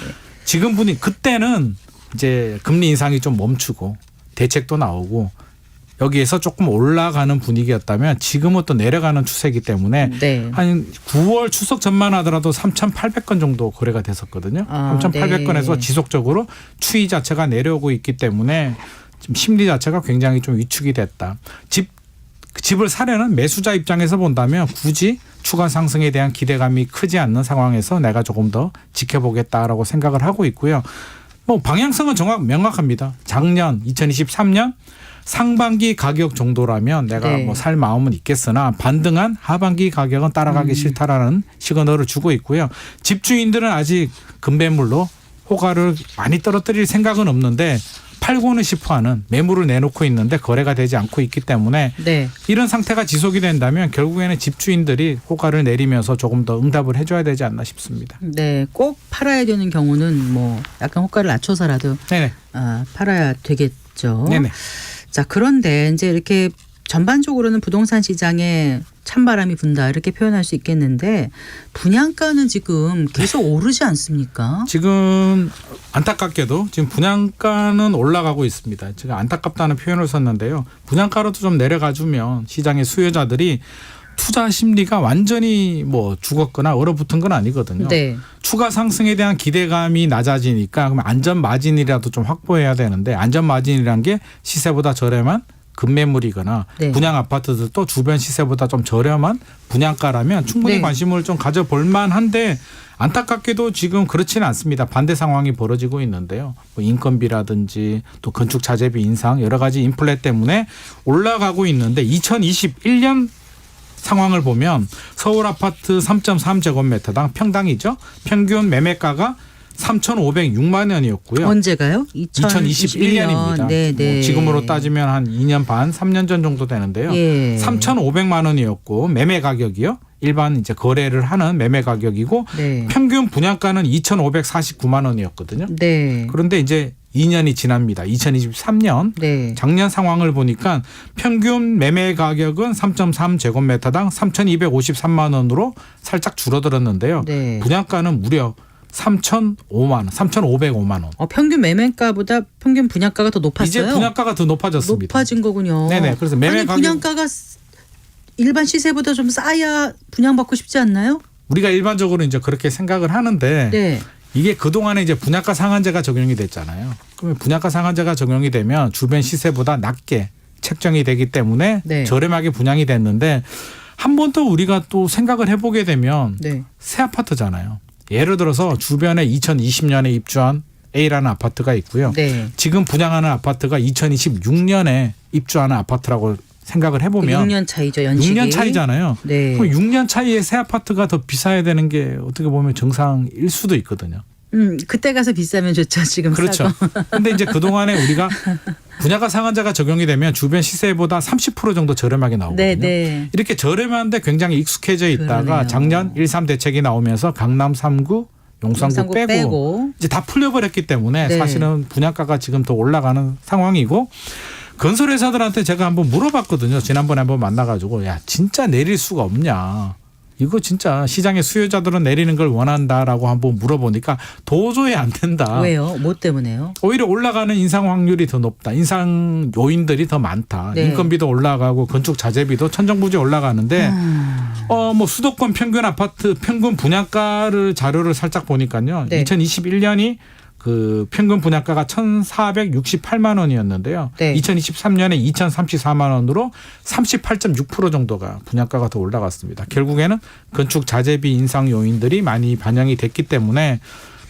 지금 분위기 그때는 이제 금리 인상이 좀 멈추고 대책도 나오고 여기에서 조금 올라가는 분위기였다면 지금은 또 내려가는 추세이기 때문에 네. 한 9월 추석 전만 하더라도 3,800건 정도 거래가 됐었거든요. 아, 3,800건에서 네. 지속적으로 추이 자체가 내려오고 있기 때문에 지금 심리 자체가 굉장히 좀 위축이 됐다. 집을 사려는 매수자 입장에서 본다면 굳이 추가 상승에 대한 기대감이 크지 않는 상황에서 내가 조금 더 지켜보겠다라고 생각을 하고 있고요. 뭐 방향성은 명확합니다. 작년 2023년 상반기 가격 정도라면 내가 네. 뭐 살 마음은 있겠으나 반등한 하반기 가격은 따라가기 싫다라는 시그널을 주고 있고요. 집주인들은 아직 급매물로 호가를 많이 떨어뜨릴 생각은 없는데 팔고는 싶어하는 매물을 내놓고 있는데 거래가 되지 않고 있기 때문에 네. 이런 상태가 지속이 된다면 결국에는 집주인들이 호가를 내리면서 조금 더 응답을 해줘야 되지 않나 싶습니다. 네. 꼭 팔아야 되는 경우는 뭐 약간 호가를 낮춰서라도 네네. 팔아야 되겠죠. 네네. 자, 그런데 이제 이렇게 전반적으로는 부동산 시장에 찬바람이 분다 이렇게 표현할 수 있겠는데 분양가는 지금 계속 오르지 않습니까? 지금 안타깝게도 지금 분양가는 올라가고 있습니다. 제가 안타깝다는 표현을 썼는데요. 분양가로도 좀 내려가주면 시장의 수요자들이 투자 심리가 완전히 뭐 죽었거나 얼어붙은 건 아니거든요. 네. 추가 상승에 대한 기대감이 낮아지니까 그럼 안전 마진이라도 좀 확보해야 되는데 안전 마진이란 게 시세보다 저렴한 급매물이거나 네. 분양 아파트들도 주변 시세보다 좀 저렴한 분양가라면 충분히 네. 관심을 좀 가져볼 만한데 안타깝게도 지금 그렇지는 않습니다. 반대 상황이 벌어지고 있는데요. 뭐 인건비라든지 또 건축 자재비 인상 여러 가지 인플레 때문에 올라가고 있는데 2021년 상황을 보면 서울 아파트 3.3제곱미터당 평당이죠. 평균 매매가가 3,506만 원이었고요. 언제가요? 2021년입니다. 네, 네. 뭐 지금으로 따지면 한 2년 반, 3년 전 정도 되는데요. 예. 3,500만 원이었고 매매 가격이요. 일반 이제 거래를 하는 매매 가격이고 네. 평균 분양가는 2,549만 원이었거든요. 네. 그런데 이제 2년이 지납니다. 2023년 네. 작년 상황을 보니까 평균 매매 가격은 3.3제곱미터당 3,253만 원으로 살짝 줄어들었는데요. 네. 분양가는 무려 3,005만 원, 3,505만 원. 평균 매매가보다 평균 분양가가 더 높았어요. 이제 분양가가 더 높아졌습니다. 높아진 거군요. 네네. 그래서 매매 아니, 가격 분양가가 일반 시세보다 좀 싸야 분양받고 싶지 않나요? 우리가 일반적으로 이제 그렇게 생각을 하는데 네. 이게 그동안에 이제 분양가 상한제가 적용이 됐잖아요. 그러면 분양가 상한제가 적용이 되면 주변 시세보다 낮게 책정이 되기 때문에 네. 저렴하게 분양이 됐는데 한 번 더 우리가 또 생각을 해보게 되면 네. 새 아파트잖아요. 예를 들어서 주변에 2020년에 입주한 A라는 아파트가 있고요. 네. 지금 분양하는 아파트가 2026년에 입주하는 아파트라고 생각을 해보면 6년 차이죠, 연식이. 6년 차이잖아요. 네. 그럼 6년 차이에 새 아파트가 더 비싸야 되는 게 어떻게 보면 정상일 수도 있거든요. 그때 가서 비싸면 좋죠. 지금 그렇죠. 싸고. 근데 이제 그동안에 우리가 분양가 상한제가 적용이 되면 주변 시세보다 30% 정도 저렴하게 나오거든요. 네, 네. 이렇게 저렴한데 굉장히 익숙해져 있다가 그러네요. 작년 1.3 대책이 나오면서 강남 3구, 용산구 용산구 빼고. 이제 다 풀려버렸기 때문에 네. 사실은 분양가가 지금 더 올라가는 상황이고 건설회사들한테 제가 한번 물어봤거든요. 지난번에 한번 만나가지고 야 진짜 내릴 수가 없냐. 이거 진짜 시장의 수요자들은 내리는 걸 원한다라고 한번 물어보니까 도저히 안 된다. 왜요? 뭐 때문에요? 오히려 올라가는 인상 확률이 더 높다. 인상 요인들이 더 많다. 네. 인건비도 올라가고 건축 자재비도 천정부지 올라가는데 뭐 수도권 평균 아파트 평균 분양가를 자료를 살짝 보니까요. 네. 2021년이 그 평균 분양가가 1,468만 원이었는데요. 네. 2023년에 2,034만 원으로 38.6% 정도가 분양가가 더 올라갔습니다. 결국에는 건축 자재비 인상 요인들이 많이 반영이 됐기 때문에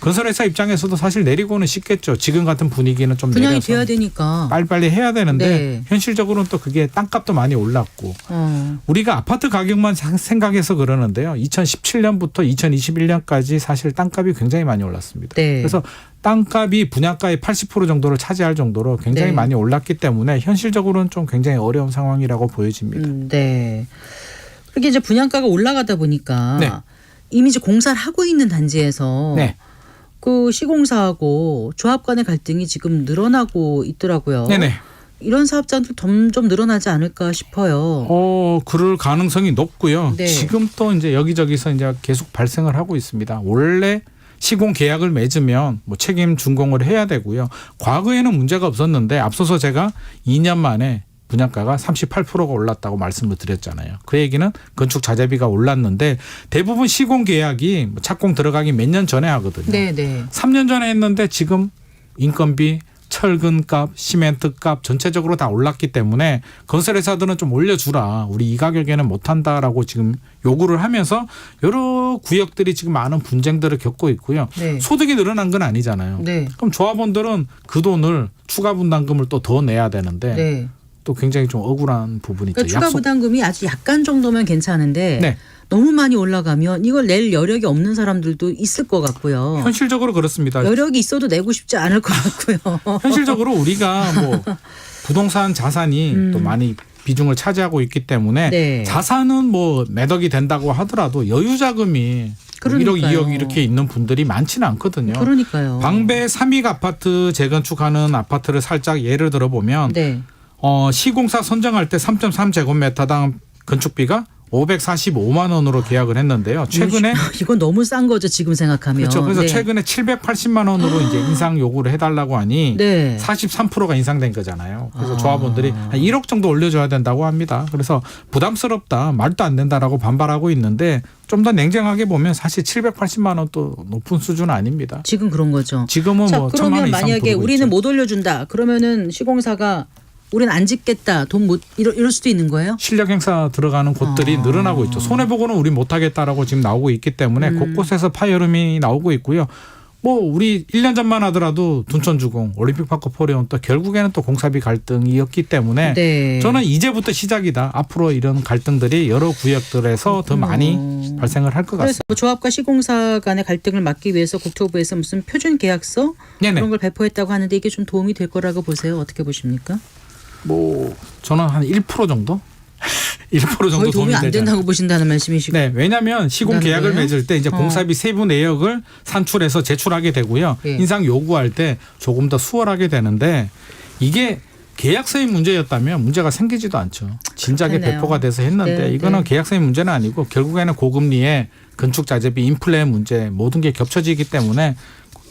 건설회사 입장에서도 사실 내리고는 싶겠죠. 지금 같은 분위기는 좀 분양이 내려서 돼야 되니까. 빨리빨리 해야 되는데 네. 현실적으로는 또 그게 땅값도 많이 올랐고 우리가 아파트 가격만 생각해서 그러는데요. 2017년부터 2021년까지 사실 땅값이 굉장히 많이 올랐습니다. 네. 그래서 땅값이 분양가의 80% 정도를 차지할 정도로 굉장히 네. 많이 올랐기 때문에 현실적으로는 좀 굉장히 어려운 상황이라고 보여집니다. 네. 그렇게 이제 분양가가 올라가다 보니까 네. 이미 이제 공사를 하고 있는 단지에서 네. 그 시공사하고 조합 간의 갈등이 지금 늘어나고 있더라고요. 네네. 이런 사업자들 점점 늘어나지 않을까 싶어요. 그럴 가능성이 높고요. 네. 지금 또 이제 여기저기서 이제 계속 발생을 하고 있습니다. 원래 시공 계약을 맺으면 뭐 책임 준공을 해야 되고요. 과거에는 문제가 없었는데 앞서서 제가 2년 만에 분양가가 38%가 올랐다고 말씀을 드렸잖아요. 그 얘기는 건축 자재비가 올랐는데 대부분 시공 계약이 착공 들어가기 몇 년 전에 하거든요. 네, 네. 3년 전에 했는데 지금 인건비, 철근값, 시멘트값 전체적으로 다 올랐기 때문에 건설회사들은 좀 올려주라. 우리 이 가격에는 못한다라고 지금 요구를 하면서 여러 구역들이 지금 많은 분쟁들을 겪고 있고요. 네. 소득이 늘어난 건 아니잖아요. 네. 그럼 조합원들은 그 돈을 추가 분담금을 또 더 내야 되는데 네. 또 굉장히 좀 억울한 부분이 있죠. 그러니까 추가 부담금이 아주 약간 정도면 괜찮은데 네. 너무 많이 올라가면 이걸 낼 여력이 없는 사람들도 있을 것 같고요. 현실적으로 그렇습니다. 여력이 있어도 내고 싶지 않을 것 같고요. 현실적으로 우리가 뭐 부동산 자산이 또 많이 비중을 차지하고 있기 때문에 네. 자산은 뭐 몇 억이 된다고 하더라도 여유 자금이 1억, 그러니까요. 2억 이렇게 있는 분들이 많지는 않거든요. 그러니까요. 방배 3익 아파트 재건축하는 아파트를 살짝 예를 들어보면 네. 시공사 선정할 때 3.3제곱미터당 건축비가 545만 원으로 계약을 했는데요. 최근에 이건 너무 싼 거죠, 지금 생각하면. 그렇죠. 그래서 네. 최근에 780만 원으로 이제 인상 요구를 해달라고 하니 네. 43%가 인상된 거잖아요. 그래서 조합원들이 한 1억 정도 올려줘야 된다고 합니다. 그래서 부담스럽다, 말도 안 된다라고 반발하고 있는데 좀 더 냉정하게 보면 사실 780만 원도 높은 수준은 아닙니다. 지금 그런 거죠. 지금은 자, 뭐 1,000만 원 그러면 이상 만약에 부르고 우리는 있죠. 못 올려준다. 그러면은 시공사가 우리는 안 짓겠다. 돈 못 이럴 수도 있는 거예요? 실력 행사 들어가는 곳들이 늘어나고 있죠. 손해보고는 우리 못하겠다라고 지금 나오고 있기 때문에 곳곳에서 파열음이 나오고 있고요. 뭐 우리 1년 전만 하더라도 둔천주공, 올림픽파크 포레온 또 결국에는 또 공사비 갈등이었기 때문에 네. 저는 이제부터 시작이다. 앞으로 이런 갈등들이 여러 구역들에서 더 많이 발생을 할 것 그래서 같습니다. 뭐 조합과 시공사 간의 갈등을 막기 위해서 국토부에서 무슨 표준 계약서 네네. 그런 걸 배포했다고 하는데 이게 좀 도움이 될 거라고 보세요. 어떻게 보십니까? 뭐 저는 한 1% 정도? 1% 정도 거의 도움이 도움이 안 되지 않을까. 된다고 보신다는 말씀이시고. 네, 왜냐하면 시공 된다는 계약을 거예요? 맺을 때 이제 공사비 세부 내역을 산출해서 제출하게 되고요. 예. 인상 요구할 때 조금 더 수월하게 되는데 이게 계약서의 문제였다면 문제가 생기지도 않죠. 진작에 그렇네요. 배포가 돼서 했는데 네, 이거는 네. 계약서의 문제는 아니고 결국에는 고금리에 건축 자재비 인플레 문제 모든 게 겹쳐지기 때문에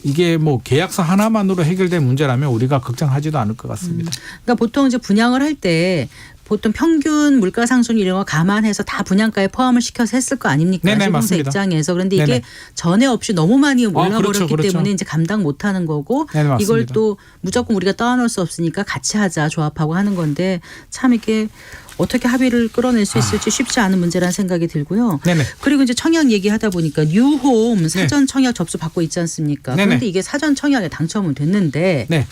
이게 뭐 계약서 하나만으로 해결될 문제라면 우리가 걱정하지도 않을 것 같습니다. 그러니까 보통 이제 분양을 할 때 보통 평균 물가 상승 이런 거 감안해서 다 분양가에 포함을 시켜서 했을 거 아닙니까? 네네, 시공사 맞습니다. 입장에서. 그런데 이게 네네. 전에 없이 너무 많이 올라버렸기 그렇죠, 그렇죠. 때문에 이제 감당 못하는 거고 네네, 맞습니다. 이걸 또 무조건 우리가 떠안을 수 없으니까 같이 하자 조합하고 하는 건데 참 이게 어떻게 합의를 끌어낼 수 있을지 쉽지 않은 문제라는 생각이 들고요. 네네. 그리고 이제 청약 얘기하다 보니까 뉴홈 사전 청약 접수 받고 있지 않습니까? 네네. 그런데 이게 사전 청약에 당첨은 됐는데 네.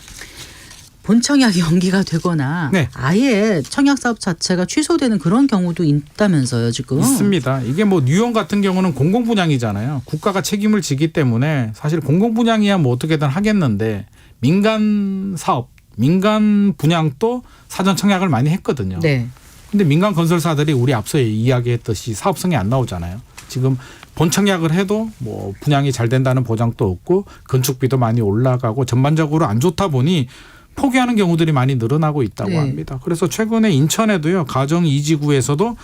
본청약 연기가 되거나 네. 아예 청약 사업 자체가 취소되는 그런 경우도 있다면서요, 지금. 있습니다. 이게 뭐 뉴욕 같은 경우는 공공분양이잖아요. 국가가 책임을 지기 때문에 사실 공공분양이야 뭐 어떻게든 하겠는데 민간 사업, 민간 분양도 사전 청약을 많이 했거든요. 네. 근데 민간 건설사들이 우리 앞서 이야기했듯이 사업성이 안 나오잖아요. 지금 본청약을 해도 뭐 분양이 잘 된다는 보장도 없고 건축비도 많이 올라가고 전반적으로 안 좋다 보니 포기하는 경우들이 많이 늘어나고 있다고 네. 합니다. 그래서 최근에 인천에도요. 가정 이지구에서도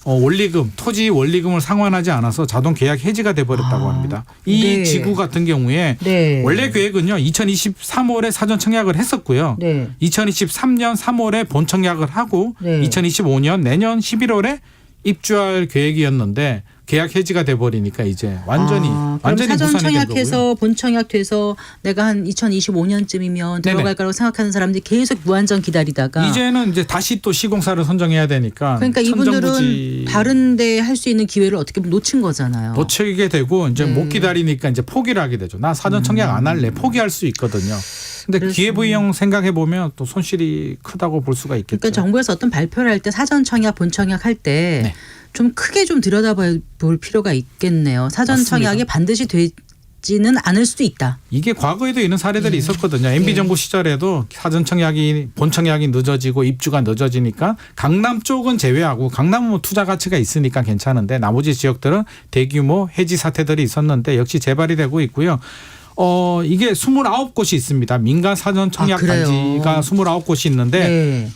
원리금, 토지 원리금을 상환하지 않아서 자동 계약 해지가 돼버렸다고 합니다. 이 네. 지구 같은 경우에 네. 원래 계획은요. 2023월에 사전 청약을 했었고요. 네. 2023년 3월에 본 청약을 하고 네. 2025년 내년 11월에 입주할 계획이었는데 계약 해지가 돼버리니까 이제 완전히 그럼 사전 무산이 된 거고요. 청약해서 본 청약돼서 내가 한 2025년쯤이면 네네. 들어갈 거라고 생각하는 사람들이 계속 무한정 기다리다가 이제는 이제 다시 또 시공사를 선정해야 되니까 그러니까 이분들은 천정부지 다른데 할 수 있는 기회를 어떻게 보면 놓친 거잖아요. 놓치게 되고 이제 네. 못 기다리니까 이제 포기를 하게 되죠. 나 사전 청약 안 할래. 포기할 수 있거든요. 근데 그래서- 기회부영 생각해 보면 또 손실이 크다고 볼 수가 있겠죠. 그러니까 정부에서 어떤 발표를 할 때 사전 청약, 본 청약 할 때 네. 좀 크게 좀 들여다볼 필요가 있겠네요. 사전 맞습니다. 청약이 반드시 되지는 않을 수도 있다. 이게 과거에도 이런 사례들이 있었거든요. MB 정부 시절에도 사전 청약이 본 청약이 늦어지고 입주가 늦어지니까 강남 쪽은 제외하고 강남은 뭐 투자 가치가 있으니까 괜찮은데 나머지 지역들은 대규모 해지 사태들이 있었는데 역시 재발이 되고 있고요. 이게 29곳이 있습니다. 민간 사전 청약 그래요? 단지가 29곳이 있는데 네.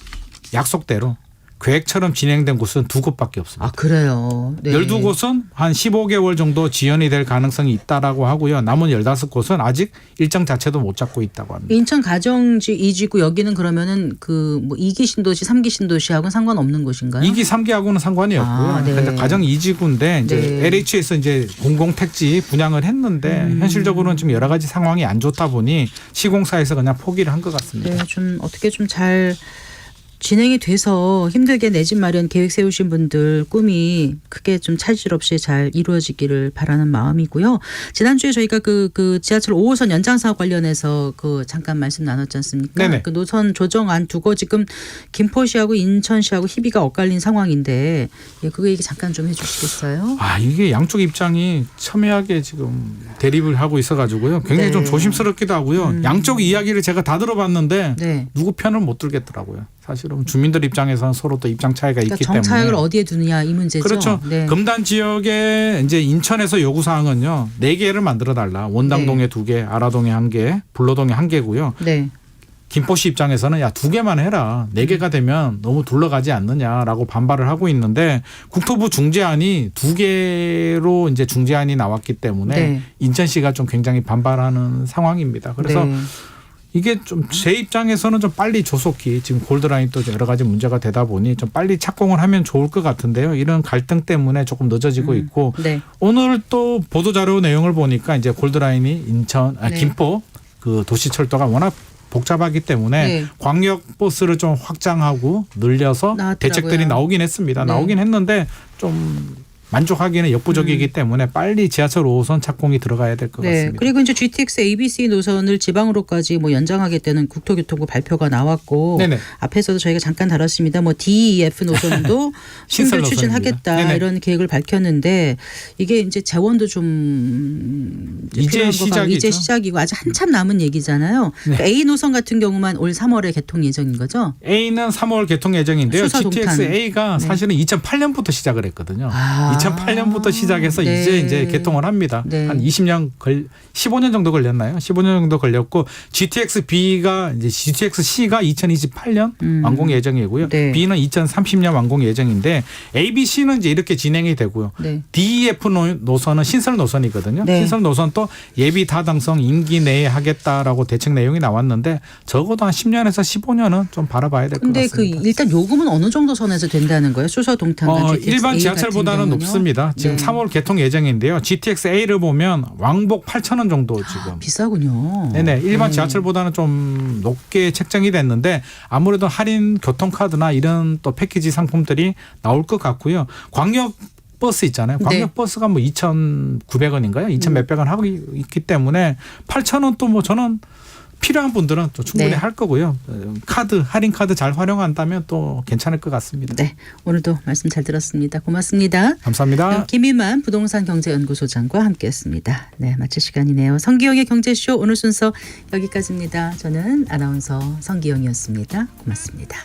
약속대로 계획처럼 진행된 곳은 2곳밖에 없습니다. 그래요. 네. 12곳은 한 15개월 정도 지연이 될 가능성이 있다라고 하고요. 남은 15곳은 아직 일정 자체도 못 잡고 있다고 합니다. 인천 가정지 이지구 여기는 그러면은 그 뭐 2기 신도시, 3기 신도시하고는 상관없는 곳인가요? 2기, 3기하고는 상관이 없고요. 네. 근데 가정 이지구인데 이제 네. LH에서 이제 공공택지 분양을 했는데 현실적으로는 좀 여러 가지 상황이 안 좋다 보니 시공사에서 그냥 포기를 한 것 같습니다. 네, 좀 어떻게 좀 잘 진행이 돼서 힘들게 내 집 마련 계획 세우신 분들 꿈이 크게 좀 차질 없이 잘 이루어지기를 바라는 마음이고요. 지난주에 저희가 그 지하철 5호선 연장 사업 관련해서 그 잠깐 말씀 나눴지 않습니까? 네네. 그 노선 조정안 두고 지금 김포시하고 인천시하고 희비가 엇갈린 상황인데 그거 얘기 잠깐 좀 해주시겠어요? 이게 양쪽 입장이 첨예하게 지금 대립을 하고 있어가지고요. 굉장히 네. 좀 조심스럽기도 하고요. 양쪽 이야기를 제가 다 들어봤는데 네. 누구 편을 못 들겠더라고요. 사실은 주민들 입장에서는 서로 또 입장 차이가 그러니까 있기 정차역을 때문에. 어디에 두느냐 이 문제죠. 그렇죠. 네. 금단 지역에 이제 인천에서 요구 사항은요. 4개를 만들어 달라. 원당동에 2개, 아라동에 1개, 불로동에 1개고요. 네. 김포시 입장에서는 2개만 해라. 4개가 되면 너무 둘러가지 않느냐라고 반발을 하고 있는데 국토부 중재안이 2개로 이제 중재안이 나왔기 때문에 네. 인천시가 좀 굉장히 반발하는 상황입니다. 그래서 네. 이게 좀 제 입장에서는 좀 빨리 조속히 지금 골드라인 또 여러 가지 문제가 되다 보니 좀 빨리 착공을 하면 좋을 것 같은데요. 이런 갈등 때문에 조금 늦어지고 있고 네. 오늘 또 보도자료 내용을 보니까 이제 골드라인이 네. 김포 그 도시철도가 워낙 복잡하기 때문에 네. 광역 버스를 좀 확장하고 늘려서 나왔더라고요. 대책들이 나오긴 했습니다. 네. 나오긴 했는데 좀 만족하기는 역부족이기 때문에 빨리 지하철 5호선 착공이 들어가야 될 것 네. 같습니다. 그리고 이제 GTX ABC 노선을 지방으로까지 뭐 연장하겠다는 국토교통부 발표가 나왔고 네네. 앞에서도 저희가 잠깐 다뤘습니다. 뭐 DEF 노선도 신설 신설 추진하겠다 노선입니다. 네네. 이런 계획을 밝혔는데 이게 이제 재원도 좀 이제 필요한 것 같고 시작이죠. 이제 시작이고 아직 한참 남은 얘기잖아요. 그러니까 A 노선 같은 경우만 올 3월에 개통 예정인 거죠? A는 3월 개통 예정인데요. 수서 GTX 동탄. A가 네. 사실은 2008년부터 시작을 했거든요. 아. 2008년부터 시작해서 네. 이제 개통을 합니다. 네. 한 15년 정도 걸렸나요? 15년 정도 걸렸고 GTX B가 이제 GTX C가 2028년 완공 예정이고요. 네. B는 2030년 완공 예정인데 A, B, C는 이제 이렇게 진행이 되고요. 네. DEF 노선은 신설 노선이거든요. 네. 신설 노선도 예비 타당성 임기 내에 하겠다라고 대책 내용이 나왔는데 적어도 한 10년에서 15년은 좀 바라봐야 될 것 근데 그 같습니다. 일단 요금은 어느 정도 선에서 된다는 거예요? 수서 동탄과 GTX 일반 A 지하철보다는 같은 경우는요? 높습니다. 지금 네. 3월 개통 예정인데요. GTX A를 보면 왕복 8,000원 정도 지금. 비싸군요. 네네. 일반 지하철보다는 좀 높게 책정이 됐는데 아무래도 할인 교통카드나 이런 또 패키지 상품들이 나올 것 같고요. 광역 버스 있잖아요. 광역 네. 버스가 뭐 2,900원인가요? 2,000 몇백 원 하고 있기 때문에 8,000원 또 뭐 저는 필요한 분들은 또 충분히 네. 할 거고요. 카드 할인 카드 잘 활용한다면 또 괜찮을 것 같습니다. 네, 오늘도 말씀 잘 들었습니다. 고맙습니다. 감사합니다. 김희만 부동산경제연구소장과 함께했습니다. 네, 마칠 시간이네요. 성기영의 경제쇼 오늘 순서 여기까지입니다. 저는 아나운서 성기영이었습니다. 고맙습니다.